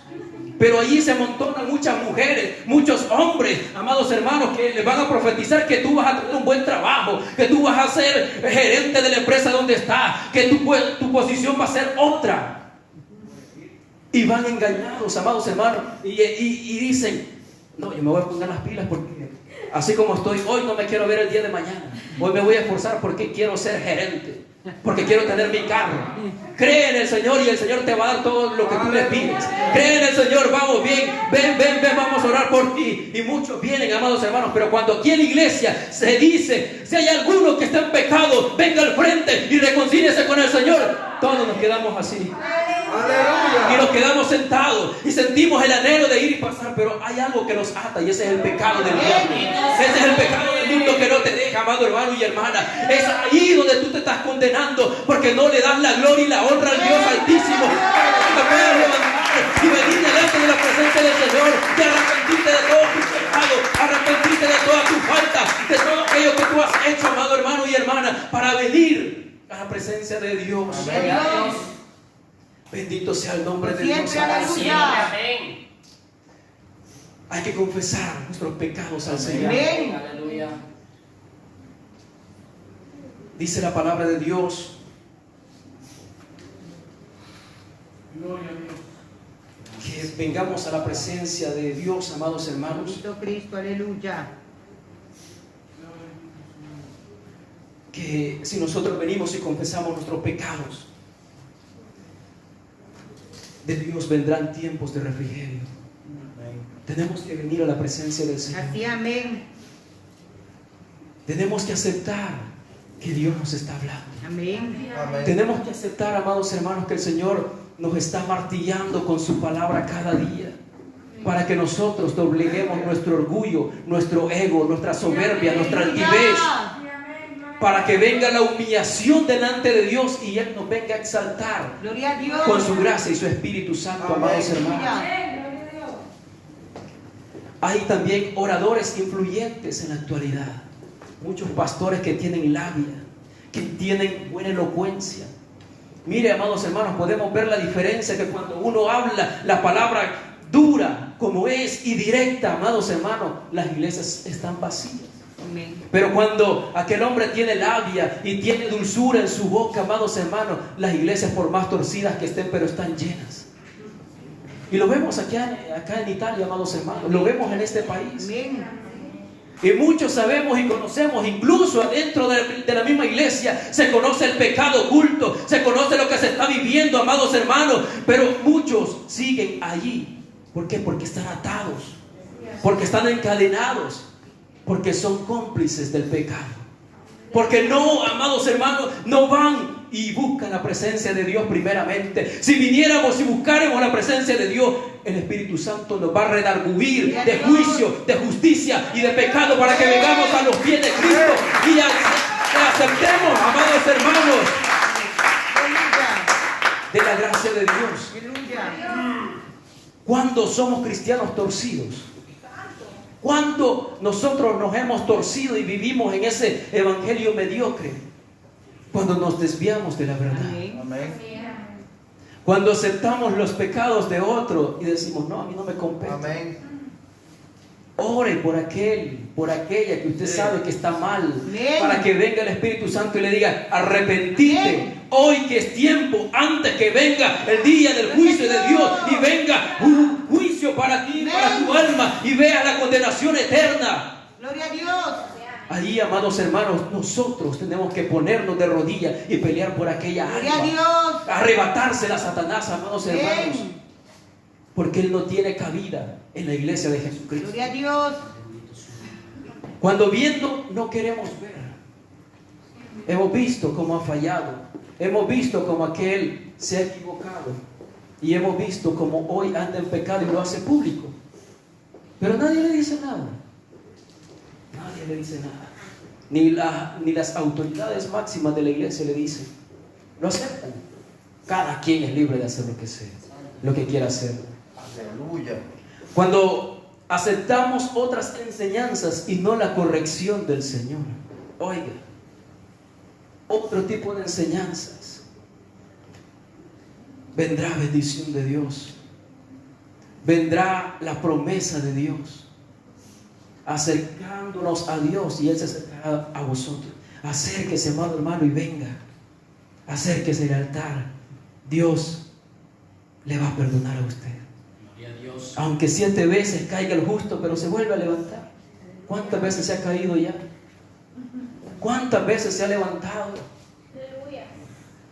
Pero allí se amontonan muchas mujeres, muchos hombres, amados hermanos, que les van a profetizar que tú vas a tener un buen trabajo, que tú vas a ser gerente de la empresa donde estás, que tu posición va a ser otra. Y van engañados, amados hermanos, y dicen: no, yo me voy a poner las pilas porque así como estoy hoy no me quiero ver el día de mañana. Hoy me voy a esforzar porque quiero ser gerente, porque quiero tener mi carro. Cree en el Señor y el Señor te va a dar todo lo que tú le pides. Cree en el Señor, vamos bien, ven, vamos a orar por ti. Y muchos vienen, amados hermanos, pero cuando aquí en la iglesia se dice: si hay alguno que está en pecado, venga al frente y reconcíliese con el Señor, todos nos quedamos así. Y nos quedamos sentados y sentimos el anhelo de ir y pasar, pero hay algo que nos ata, y ese es el pecado del diablo. Ese es el pecado del mundo que no te deja, amado hermano y hermana. Es ahí donde tú te estás condenando, porque no le das la gloria y la honra al Dios Altísimo. Te puedes levantar y venir delante de la presencia del Señor y arrepentirte de todos tus pecados, arrepentirte de todas tus faltas, de todo aquello que tú has hecho, amado hermano y hermana, para venir a la presencia de Dios. Bendito sea el nombre de Dios. Amén. Hay que confesar nuestros pecados al Señor. Aleluya. Dice la palabra de Dios que vengamos a la presencia de Dios, amados hermanos. Cristo, Cristo, aleluya. Que si nosotros venimos y confesamos nuestros pecados, de Dios vendrán tiempos de refrigerio. Tenemos que venir a la presencia del Señor. Así, amén. Tenemos que aceptar que Dios nos está hablando. Amén. Tenemos que aceptar, amados hermanos, que el Señor nos está martillando con su palabra cada día, para que nosotros dobleguemos nuestro orgullo, nuestro ego, nuestra soberbia, nuestra altivez, para que venga la humillación delante de Dios y Él nos venga a exaltar Gloria a Dios. con su gracia y su Espíritu Santo, amados hermanos. Hay también oradores influyentes en la actualidad. Muchos pastores que tienen labia, que tienen buena elocuencia. Mire, amados hermanos, podemos ver la diferencia, que cuando uno habla la palabra dura como es y directa, amados hermanos, las iglesias están vacías. Amén. Pero cuando aquel hombre tiene labia y tiene dulzura en su boca, amados hermanos, las iglesias, por más torcidas que estén, pero están llenas. Y lo vemos acá en Italia, amados hermanos, lo vemos en este país. Amén. Y muchos sabemos y conocemos, incluso adentro de la misma iglesia, se conoce el pecado oculto, se conoce lo que se está viviendo, amados hermanos, pero muchos siguen allí. ¿Por qué? Porque están atados, porque están encadenados, porque son cómplices del pecado. Porque no, amados hermanos, no van y buscan la presencia de Dios primeramente. Si viniéramos y buscáramos la presencia de Dios, el Espíritu Santo nos va a redarguir de juicio, de justicia y de pecado, para que vengamos a los pies de Cristo y aceptemos, amados hermanos, de la gracia de Dios. Aleluya. Cuando somos cristianos torcidos, cuando nosotros nos hemos torcido y vivimos en ese evangelio mediocre, cuando nos desviamos de la verdad, Amén. cuando aceptamos los pecados de otro y decimos: no, a mí no me compete. Ore por aquella que usted sabe que está mal, Amén. para que venga el Espíritu Santo y le diga: arrepentite, hoy que es tiempo, antes que venga el día del juicio de Dios y venga un juicio para ti, para tu alma, y veas la condenación eterna. Gloria a Dios. Allí, amados hermanos, nosotros tenemos que ponernos de rodillas y pelear por aquella Gloria a alma, Dios. arrebatársela a Satanás, amados hermanos. Amén. porque Él no tiene cabida en la iglesia de Jesucristo. Gloria a Dios. Cuando viendo no queremos ver. Hemos visto cómo ha fallado. Hemos visto cómo aquel se ha equivocado. Y hemos visto cómo hoy anda en pecado y lo hace público. Pero nadie le dice nada. Nadie le dice nada. Ni las autoridades máximas de la iglesia le dicen. Lo aceptan. Cada quien es libre de hacer lo que sea, lo que quiera hacer. Aleluya. Cuando aceptamos otras enseñanzas y no la corrección del Señor, oiga, otro tipo de enseñanzas, vendrá bendición de Dios, vendrá la promesa de Dios, acercándonos a Dios, y Él se acercará a vosotros. Acérquese, amado hermano, y venga, acérquese al altar. Dios le va a perdonar a usted. Gloria a Dios. Aunque 7 veces caiga el justo, pero se vuelve a levantar. ¿Cuántas veces se ha caído ya? ¿Cuántas veces se ha levantado?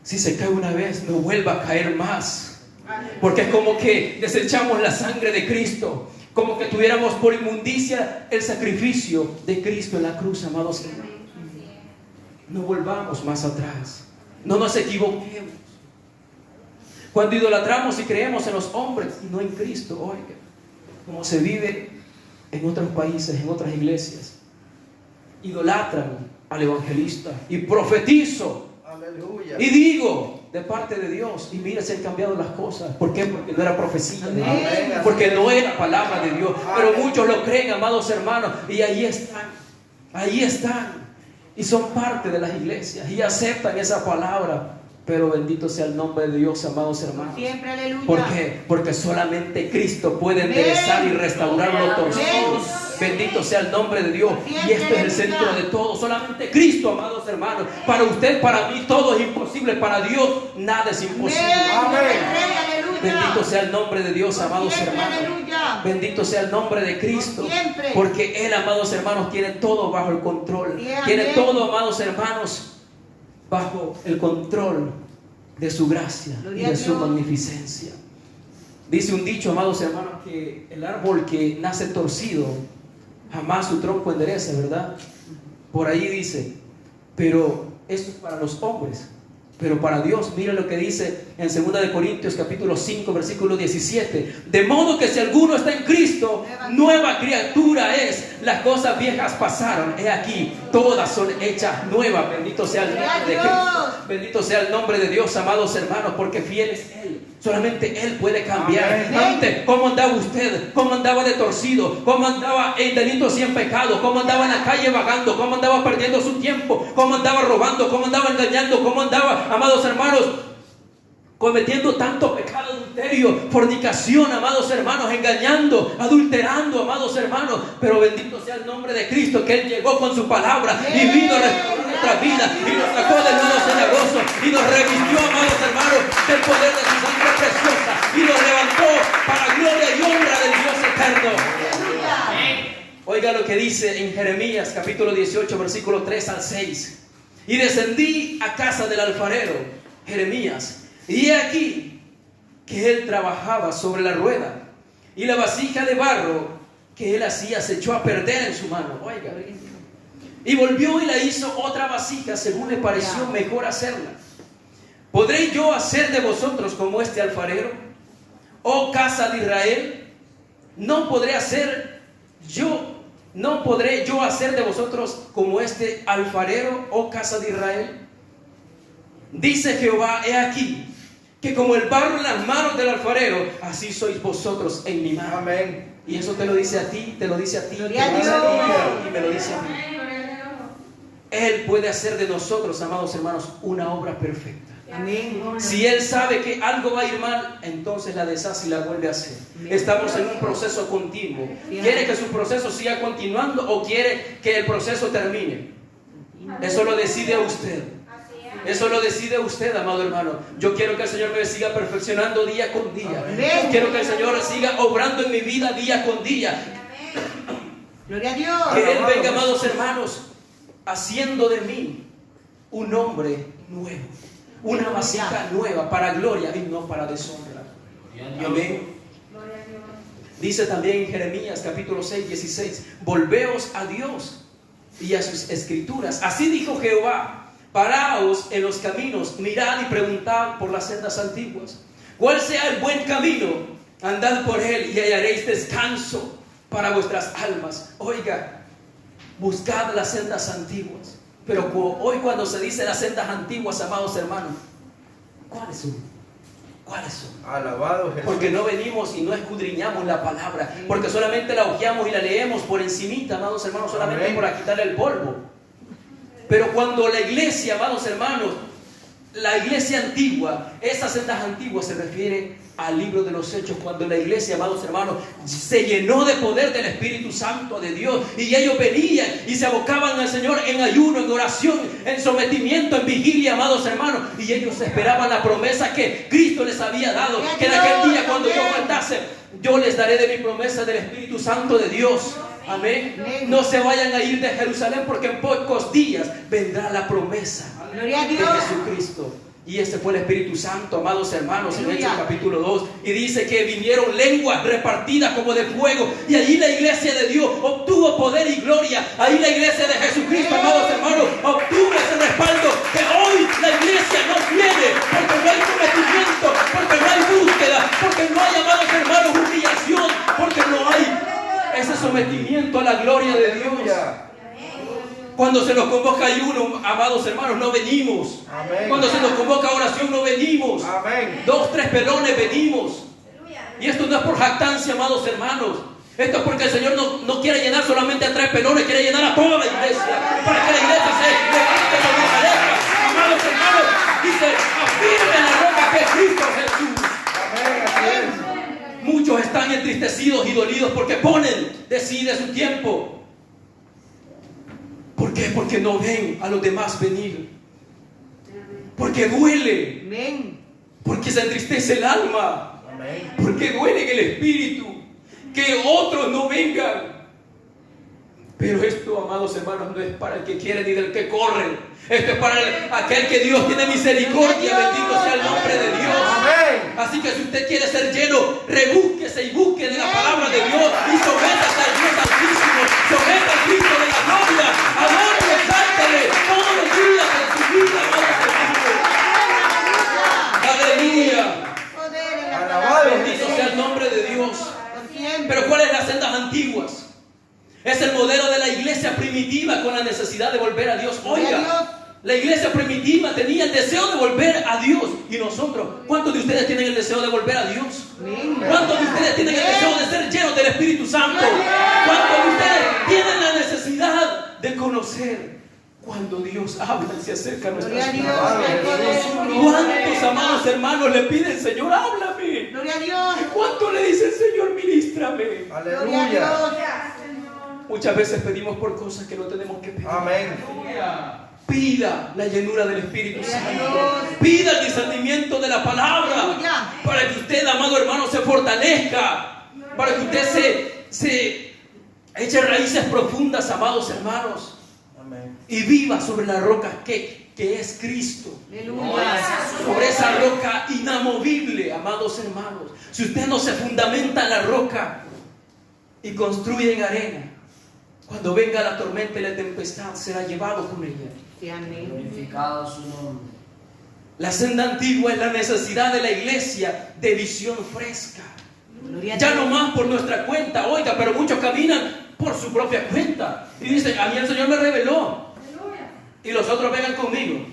Si se cae una vez, no vuelva a caer más. Porque es como que desechamos la sangre de Cristo, como que tuviéramos por inmundicia el sacrificio de Cristo en la cruz, amados hermanos. No volvamos más atrás. No nos equivoquemos. Cuando idolatramos y creemos en los hombres y no en Cristo, oiga, como se vive en otros países, en otras iglesias, idolatran al evangelista y profetizo. Aleluya. Y digo, de parte de Dios, y mira, se han cambiado las cosas. ¿Por qué? Porque no era profecía de Dios, Amén. porque no era palabra de Dios. Pero muchos lo creen, amados hermanos, y ahí están, y son parte de las iglesias, y aceptan esa palabra. Pero bendito sea el nombre de Dios, amados hermanos. Siempre, aleluya. ¿Por qué? Porque solamente Cristo puede enderezar y restaurar lo torcido. Bendito sea el nombre de Dios. Y este es el centro de todo. Solamente Cristo, amados hermanos. Para usted, para mí, todo es imposible. Para Dios, nada es imposible. Amén. Bendito sea el nombre de Dios, amados Siempre, hermanos. aleluya. Bendito sea el nombre de Cristo. Siempre. Porque Él, amados hermanos, tiene todo bajo el control. Sí, Tiene amén. todo, amados hermanos, bajo el control de su gracia y Gloria de a su Dios. magnificencia. Dice un dicho, amados hermanos, que el árbol que nace torcido jamás su tronco endereza, ¿verdad? Por ahí dice, pero esto es para los hombres, pero para Dios, mira lo que dice en 2 de Corintios capítulo 5 versículo 17, de modo que si alguno está en Cristo, nueva criatura es, las cosas viejas pasaron, he aquí, todas son hechas nuevas. Bendito sea el nombre de Cristo, bendito sea el nombre de Dios, amados hermanos, porque fiel es Él. Solamente Él puede cambiar. Amén. Antes, ¿cómo andaba usted? ¿Cómo andaba de torcido? ¿Cómo andaba en delitos y en pecados? ¿Cómo andaba en la calle vagando? ¿Cómo andaba perdiendo su tiempo? ¿Cómo andaba robando? ¿Cómo andaba engañando? ¿Cómo andaba, amados hermanos, cometiendo tanto pecado, adulterio, fornicación, amados hermanos, engañando, adulterando, amados hermanos? Pero bendito sea el nombre de Cristo, que Él llegó con su palabra y vino a restaurar nuestra vida y nos sacó del lodo cenagoso y nos revistió, amados hermanos, del poder de su sangre preciosa y nos levantó para gloria y honra del Dios eterno. Oiga lo que dice en Jeremías capítulo 18 versículo 3 al 6. Y descendí a casa del alfarero, Jeremías, y he aquí que él trabajaba sobre la rueda, y la vasija de barro que él hacía se echó a perder en su mano. Oiga, y volvió y la hizo otra vasija según le pareció mejor hacerla. ¿Podré yo hacer de vosotros como este alfarero, oh casa de Israel? ¿No podré yo hacer de vosotros como este alfarero, oh casa de Israel? Dice Jehová, he aquí, que como el barro en las manos del alfarero, así sois vosotros en mi mano. Amén. Y eso te lo dice a ti, te lo dice a ti, Gloria a te lo dice a Dios. ti, y me lo dice a mí. Él puede hacer de nosotros, amados hermanos, una obra perfecta. Amén. Si Él sabe que algo va a ir mal, entonces la deshace y la vuelve a hacer. Estamos en un proceso continuo. ¿Quiere que su proceso siga continuando o quiere que el proceso termine? Eso lo decide usted. Eso lo decide usted, amado hermano. Yo quiero que el Señor me siga perfeccionando día con día. Amén. Quiero que el Señor siga obrando en mi vida día con día. Gloria a Dios. Que Él venga, amados hermanos, haciendo de mí un hombre nuevo, una vasija nueva para gloria y no para deshonra. Amén. Dice también en Jeremías capítulo 6, 16, volveos a Dios y a sus escrituras. Así dijo Jehová, paraos en los caminos, mirad y preguntad por las sendas antiguas. ¿Cuál sea el buen camino? Andad por él y hallaréis descanso para vuestras almas. Oiga, buscad las sendas antiguas. Pero hoy cuando se dice las sendas antiguas, amados hermanos, ¿cuáles son? ¿Cuáles son? Alabado Jesús. Porque no venimos y no escudriñamos la palabra, porque solamente la hojeamos y la leemos por encimita, amados hermanos, solamente Amén. para quitarle el polvo. Pero cuando la iglesia, amados hermanos, la iglesia antigua, esas sendas antiguas se refiere al libro de los Hechos, cuando la iglesia, amados hermanos, se llenó de poder del Espíritu Santo de Dios, y ellos venían y se abocaban al Señor en ayuno, en oración, en sometimiento, en vigilia, amados hermanos, y ellos esperaban la promesa que Cristo les había dado, que en aquel día cuando yo faltase, yo les daré de mi promesa del Espíritu Santo de Dios. Amén. No se vayan a ir de Jerusalén, porque en pocos días vendrá la promesa Gloria a de Dios. Jesucristo. Y este fue el Espíritu Santo, amados hermanos, en Aleluya. Hechos capítulo 2. Y dice que vinieron lenguas repartidas como de fuego. Y allí la iglesia de Dios obtuvo poder y gloria. Ahí la iglesia de Jesucristo, amados hermanos, obtuvo ese respaldo que hoy la iglesia no tiene. Porque no hay sometimiento, porque no hay búsqueda, porque no hay, amados hermanos, humillación, porque no hay ese sometimiento a la gloria de Dios. Aleluya. Cuando se nos convoca ayuno, amados hermanos, no venimos. Amén. Cuando se nos convoca oración, no venimos. Amén. 2, 3 pelones venimos. Y esto no es por jactancia, amados hermanos. Esto es porque el Señor no quiere llenar solamente a 3 pelones, quiere llenar a toda la iglesia. Para que la iglesia se levante sobre la derecha, amados hermanos, y se afirme en la roca que es Cristo Jesús. Amén. Así es. Muchos están entristecidos y dolidos porque ponen de sí de su tiempo. ¿Por qué? Porque no ven a los demás venir. Porque duele. Amén. Porque se entristece el alma. Amén. Porque duele en el espíritu que otros no vengan. Pero esto, amados hermanos, no es para el que quiere ni del que corre. Esto es para aquel que Dios tiene misericordia. Bendito sea el nombre de Dios. Amén. Así que si usted quiere ser lleno, rebúsquese y busque de la palabra de Dios y sométase al Dios Altísimo. Someta al Cristo de la gloria. Adore y exáltale todos los días de su vida, amados hermanos. Aleluya. Poder en la Alabado. palabra. Bendito sea el nombre de Dios. Por siempre. Pero ¿cuáles son las sendas antiguas? Es el modelo de la iglesia primitiva con la necesidad de volver a Dios. Oiga, la iglesia primitiva tenía el deseo de volver a Dios. Y nosotros, ¿cuántos de ustedes tienen el deseo de volver a Dios? Amén. ¿Cuántos de ustedes tienen el deseo de ser llenos del Espíritu Santo? ¿Cuántos de ustedes tienen la necesidad de conocer cuando Dios habla y se acerca a Gloria nuestras a Dios. vidas? El poder. ¿Cuántos, amados hermanos, le piden, Señor, háblame? Gloria a Dios. ¿Cuánto le dicen, Señor, ministrame? Gloria a Aleluya. Dios. Muchas veces pedimos por cosas que no tenemos que pedir. Amén. Pida la llenura del Espíritu Gloria a Santo. Dios. Pida el discernimiento de la palabra. Aleluya. Para que usted, amado hermano, se fortalezca. Para que usted se eche raíces profundas, amados hermanos. Amén. Y viva sobre la roca que es Cristo. Aleluya. Sobre esa roca inamovible, amados hermanos. Si usted no se fundamenta en la roca y construye en arena, cuando venga la tormenta y la tempestad, será llevado con ella. Sí, amén. Glorificado su nombre. La senda antigua es la necesidad de la iglesia de visión fresca. Gloria a Ya Dios. no más por nuestra cuenta, oiga, pero muchos caminan por su propia cuenta. Y dicen, a mí el Señor me reveló. Y los otros vengan conmigo.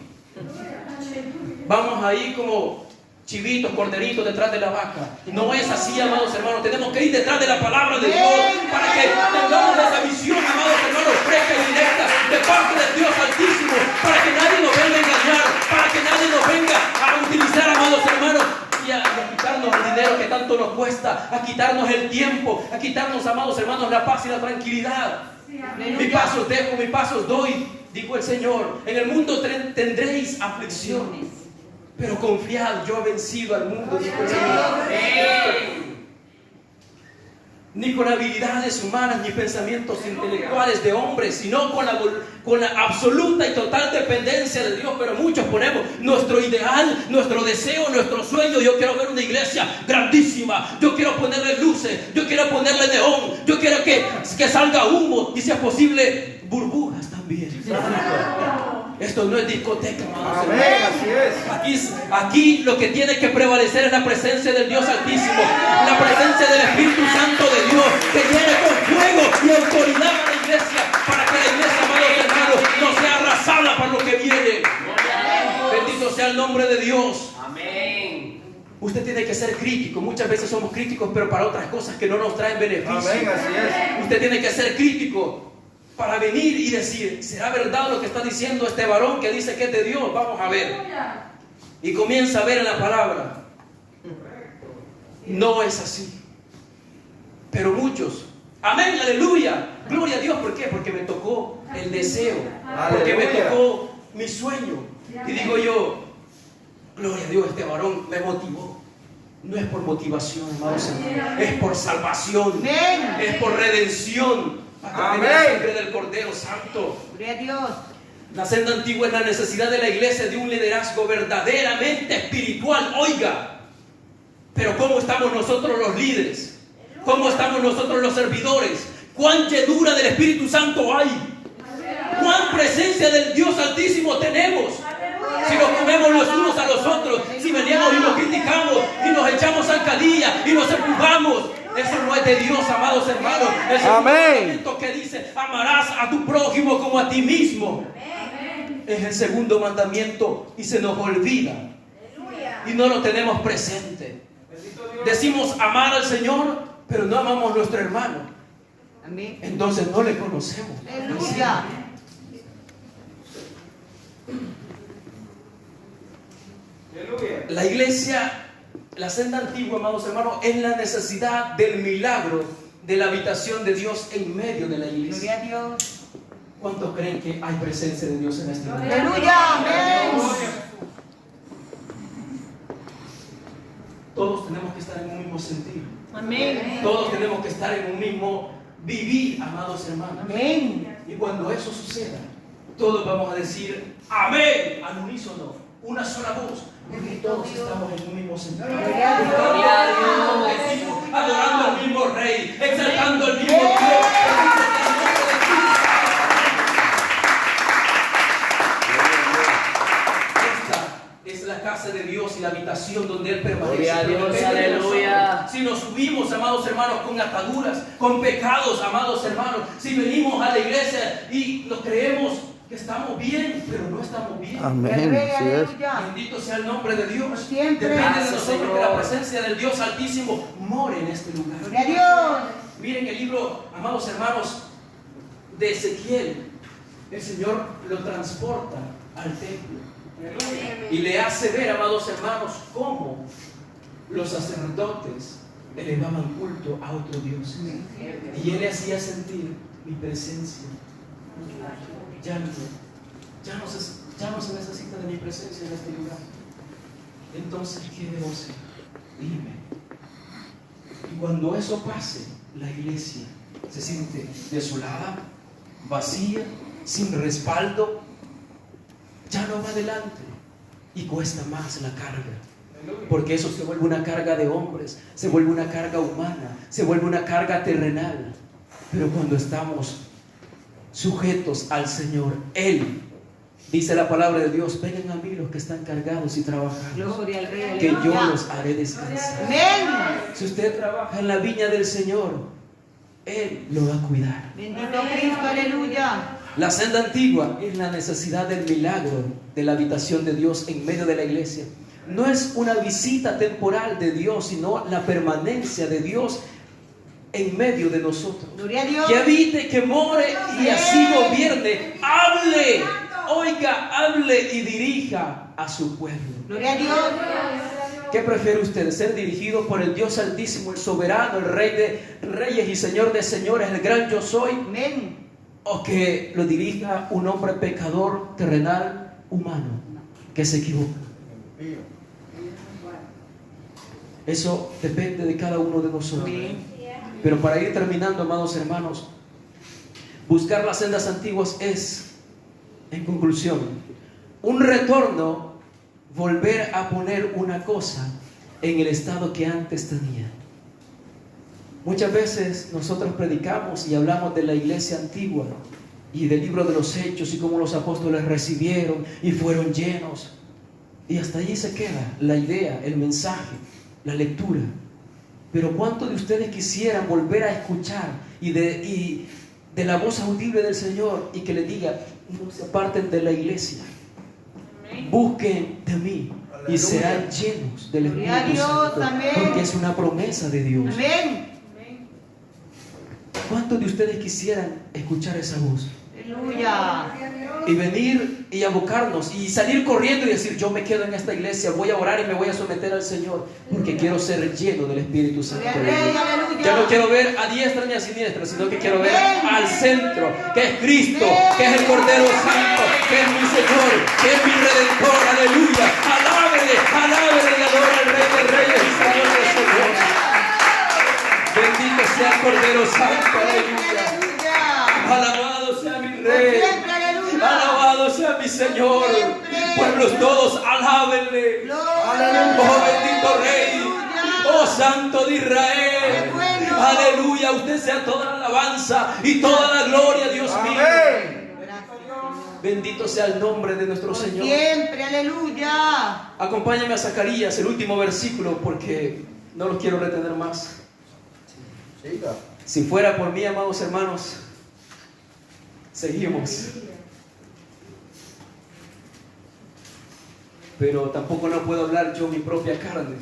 Vamos ahí como chivitos, corderitos detrás de la vaca. No es así, amados hermanos. Tenemos que ir detrás de la palabra de Dios para que tengamos esa visión, amados hermanos, fresca y directa de parte del Dios Altísimo, para que nadie nos venga a engañar, para que nadie nos venga a utilizar, amados hermanos, y a quitarnos el dinero que tanto nos cuesta, a quitarnos el tiempo, a quitarnos, amados hermanos, la paz y la tranquilidad. Mi paso os dejo, mi paso os doy, dijo el Señor. En el mundo tendréis aflicciones, pero confiad, yo he vencido al mundo, dijo el Señor. ni con habilidades humanas, ni pensamientos intelectuales de hombres, sino con la absoluta y total dependencia de Dios. Pero muchos ponemos nuestro ideal, nuestro deseo, nuestro sueño. Yo quiero ver una iglesia grandísima, yo quiero ponerle luces, yo quiero ponerle neón, yo quiero que salga humo y, si es posible, burbujas también. Esto no es discoteca, hermanos. Amén, así es. Aquí lo que tiene que prevalecer es la presencia del Dios Altísimo, la presencia del Espíritu Santo de Dios, que viene con fuego y autoridad a la iglesia, para que la iglesia, amados hermanos, no sea arrasada por lo que viene. Bendito sea el nombre de Dios. Amén. Usted tiene que ser crítico. Muchas veces somos críticos, pero para otras cosas que no nos traen beneficio. Amén, así es. Usted tiene que ser crítico para venir y decir: ¿será verdad lo que está diciendo este varón que dice que es de Dios? Vamos a ver. Y comienza a ver en la palabra. No es así. Pero muchos, amén, aleluya, gloria a Dios. ¿Por qué? Porque me tocó el deseo, porque me Aleluya. tocó mi sueño. Y digo yo: gloria a Dios, este varón me motivó. No es por motivación, hermanos, es por salvación, es por redención. Para tener la sangre del Cordero Santo. Gloria a Dios. La senda antigua es la necesidad de la iglesia de un liderazgo verdaderamente espiritual. Oiga, pero ¿cómo estamos nosotros los líderes? ¿Cómo estamos nosotros los servidores? ¿Cuán llenura del Espíritu Santo hay? ¿Cuán presencia del Dios Altísimo tenemos? Si nos comemos los unos a los otros, si venimos y nos criticamos y nos echamos zancadilla y nos empujamos, eso no es de Dios, amados hermanos. Es el mandamiento que dice: amarás a tu prójimo como a ti mismo. Es el segundo mandamiento y se nos olvida y no lo tenemos presente. Decimos amar al Señor, pero no amamos a nuestro hermano. Amén. Entonces no le conocemos. Aleluya. La iglesia, la senda antigua, amados hermanos, es la necesidad del milagro de la habitación de Dios en medio de la Gloria iglesia. a Dios. ¿Cuántos creen que hay presencia de Dios en este lugar? Aleluya. Amén. Todos tenemos que estar en un mismo sentir. Amén. Todos tenemos que estar en un mismo vivir, amados hermanos. Amén. Y cuando eso suceda, todos vamos a decir amén al unísono, una sola voz, porque todos estamos en un mismo sentido. Gloria a Dios. Gloria a Dios, adorando al mismo Rey, exaltando al mismo Dios. Esta es la casa de Dios y la habitación donde Él permanece. Gloria a Dios, Pero depende de aleluya. nosotros. Si nos subimos, amados hermanos, con ataduras, con pecados, amados hermanos, si venimos a la iglesia y nos creemos que estamos bien, pero no estamos bien. Amén, así es. Aleluya. Bendito sea el nombre de Dios. Siempre. Depende de Gracias, nosotros Señor. que la presencia del Dios Altísimo more en este lugar. Gloria a Dios. Miren el libro, amados hermanos, de Ezequiel. El Señor lo transporta al templo y le hace ver, amados hermanos, cómo los sacerdotes elevaban culto a otro Dios. Y Él le hacía sentir: mi presencia ya no se necesita de mi presencia en este lugar. Entonces, ¿qué debo hacer? Dime. Y cuando eso pase, la iglesia se siente desolada, vacía, sin respaldo, ya no va adelante y cuesta más la carga. Porque eso se vuelve una carga de hombres, se vuelve una carga humana, se vuelve una carga terrenal. Pero cuando estamos sujetos al Señor, Él, dice la palabra de Dios: vengan a mí los que están cargados y trabajando, Gloria al Rey. que yo Aleluya. los haré descansar. Amén. Si usted trabaja en la viña del Señor, Él lo va a cuidar. Bendito Cristo. Aleluya. La senda antigua es la necesidad del milagro de la habitación de Dios en medio de la iglesia. No es una visita temporal de Dios, sino la permanencia de Dios en medio de nosotros. Gloria a Dios. Que habite, que more y así gobierne. Hable, oiga, hable y dirija a su pueblo. Gloria a Dios. ¿Qué prefiere usted? ¿Ser dirigido por el Dios Altísimo, el soberano, el Rey de reyes y Señor de señores, el gran yo soy? Amén. ¿O que lo dirija un hombre pecador, terrenal, humano, que se equivoca? Eso depende de cada uno de nosotros. Amén. Pero para ir terminando, amados hermanos, buscar las sendas antiguas es, en conclusión, un retorno, volver a poner una cosa en el estado que antes tenía. Muchas veces nosotros predicamos y hablamos de la iglesia antigua y del libro de los Hechos y cómo los apóstoles recibieron y fueron llenos. Y hasta allí se queda la idea, el mensaje, la lectura. Pero ¿cuántos de ustedes quisieran volver a escuchar y de la voz audible del Señor y que le diga, no se aparten de la iglesia, busquen de mí y serán llenos del Espíritu Santo? Porque es una promesa de Dios. Amén. ¿Cuántos de ustedes quisieran escuchar esa voz? Aleluya. Y venir y abocarnos y salir corriendo y decir, yo me quedo en esta iglesia, voy a orar y me voy a someter al Señor porque quiero ser lleno del Espíritu Santo. Ya no quiero ver a diestra ni a siniestra, sino que quiero ver al centro, que es Cristo, que es el Cordero Santo, que es mi Señor, que es mi Redentor. Aleluya. Alábele, alábele y adora al Rey de Reyes y Señor de Señores. Bendito sea el Cordero Santo. Aleluya. Alabado sea mi Rey. Alabado sea mi Señor. Pueblos todos, alábenle. Oh bendito Rey. Oh Santo de Israel. Aleluya. Usted sea toda la alabanza y toda la gloria, Dios mío. Bendito sea el nombre de nuestro Señor. Siempre, aleluya. Acompáñame a Zacarías, el último versículo, porque no los quiero retener más. Si fuera por mí, amados hermanos, seguimos. Pero tampoco no puedo hablar yo mi propia carne,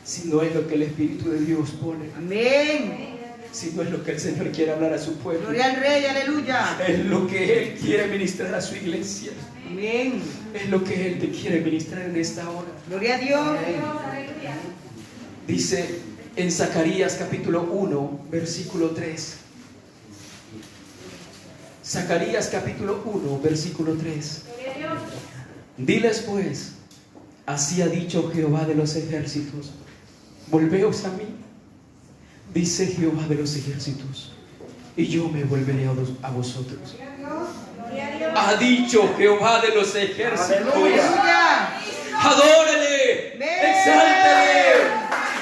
sino es lo que el Espíritu de Dios pone. Amén. Sino es lo que el Señor quiere hablar a su pueblo. Gloria al Rey, aleluya. Es lo que Él quiere ministrar a su iglesia. Amén. Es lo que Él te quiere ministrar en esta hora. Gloria a Dios. Dice en Zacarías capítulo 1, versículo 3. Zacarías capítulo 1, versículo 3. Diles pues, así ha dicho Jehová de los ejércitos, volveos a mí, dice Jehová de los ejércitos, y yo me volveré a vosotros. Ha dicho Jehová de los ejércitos. Aleluya. Adórele, exáltele,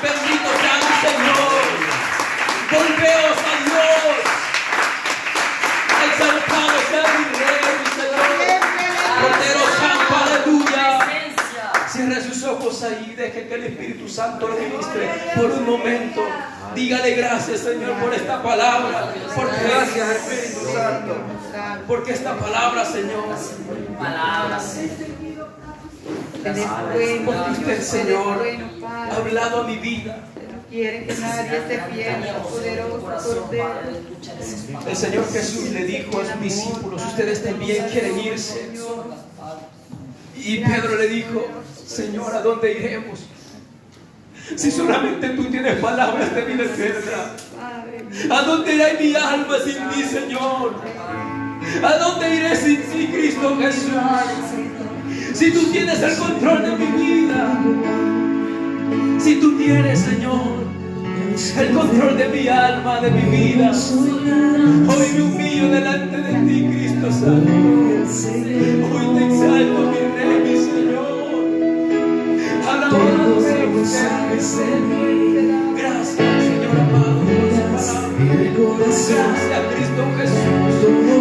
bendito sea el Señor. Volveos a Dios. Exaltado sea mi Rey, mi Señor. Cordero Santo, aleluya. Cierre sus ojos ahí, deje que el Espíritu Santo lo ministre por un momento. Dígale gracias, Señor, por esta palabra. Gracias, Espíritu Santo. Porque esta palabra, Señor, porque usted, Señor, ha hablado a mi vida. Quieren que nadie se pierda, poderoso Cordero. El Señor Jesús le dijo a sus discípulos, ustedes también quieren irse. Y Pedro le dijo, Señor, ¿a dónde iremos? Si solamente tú tienes palabras de vida eterna. ¿A dónde irá mi alma sin ti, Señor? ¿A dónde iré sin ti, Cristo Jesús? Si tú tienes el control de mi vida, si tú tienes, Señor, el control de mi alma, de mi vida, hoy me humillo delante de ti, Cristo Santo. Hoy te exalto, mi Rey, mi Señor. Alabado sea gracias, Señor amado, por su palabra. Gracias, Cristo Jesús,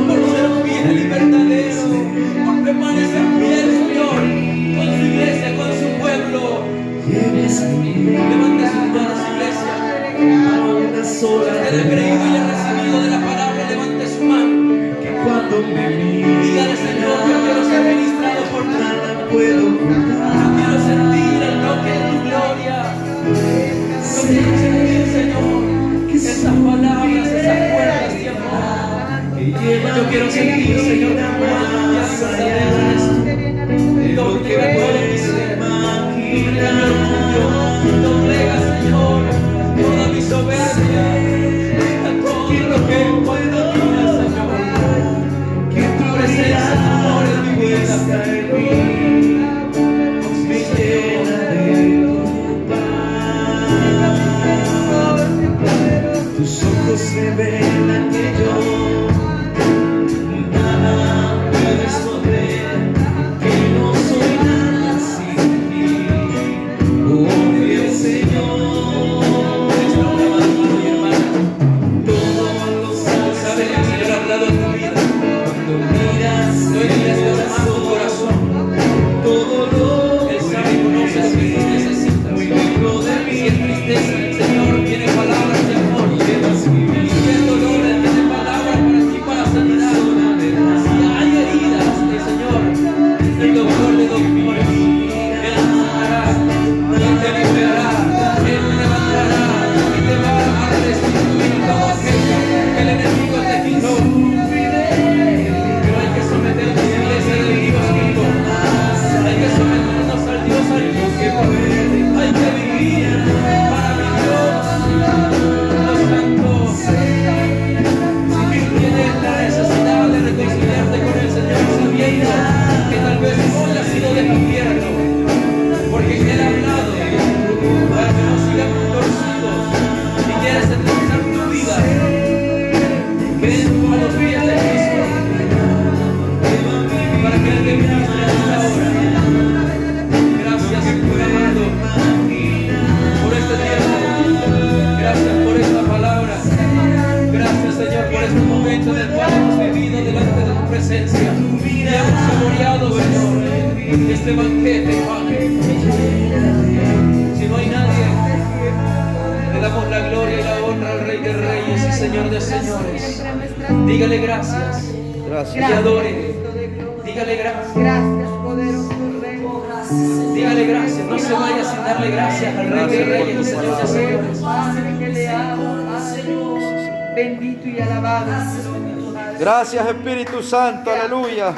por ser fiel y verdadero, por permanecer fiel, Señor, con su iglesia, con su pueblo. Levante sus manos, iglesia. Usted ha creído y ha recibido de la palabra, levante su mano. Dígale, Señor, yo quiero ser ministrado por ti. Yo quiero sentir el toque de tu gloria. Yo quiero sentir, Señor, esas palabras, esas puertas de amor. Yo quiero sentir, Señor, tu amor, doblega todo mi ser, doblega mi orgullo, doblega, Señor, toda mi soberbia, a todo lo que puedo mirar, Señor, que tu presencia, tu amor en mi vida. este banquete, Padre. Si no hay nadie, le damos la gloria y la honra al Rey de Reyes y Señor de Señores. Dígale gracias. Y adore. Dígale gracias. Gracias, poderoso Rey. Dígale gracias. No se vaya sin darle gracias al Rey de Reyes y Señor de Señores. Padre, que le amo, Padre. Bendito y alabado. Gracias, Espíritu Santo. Aleluya.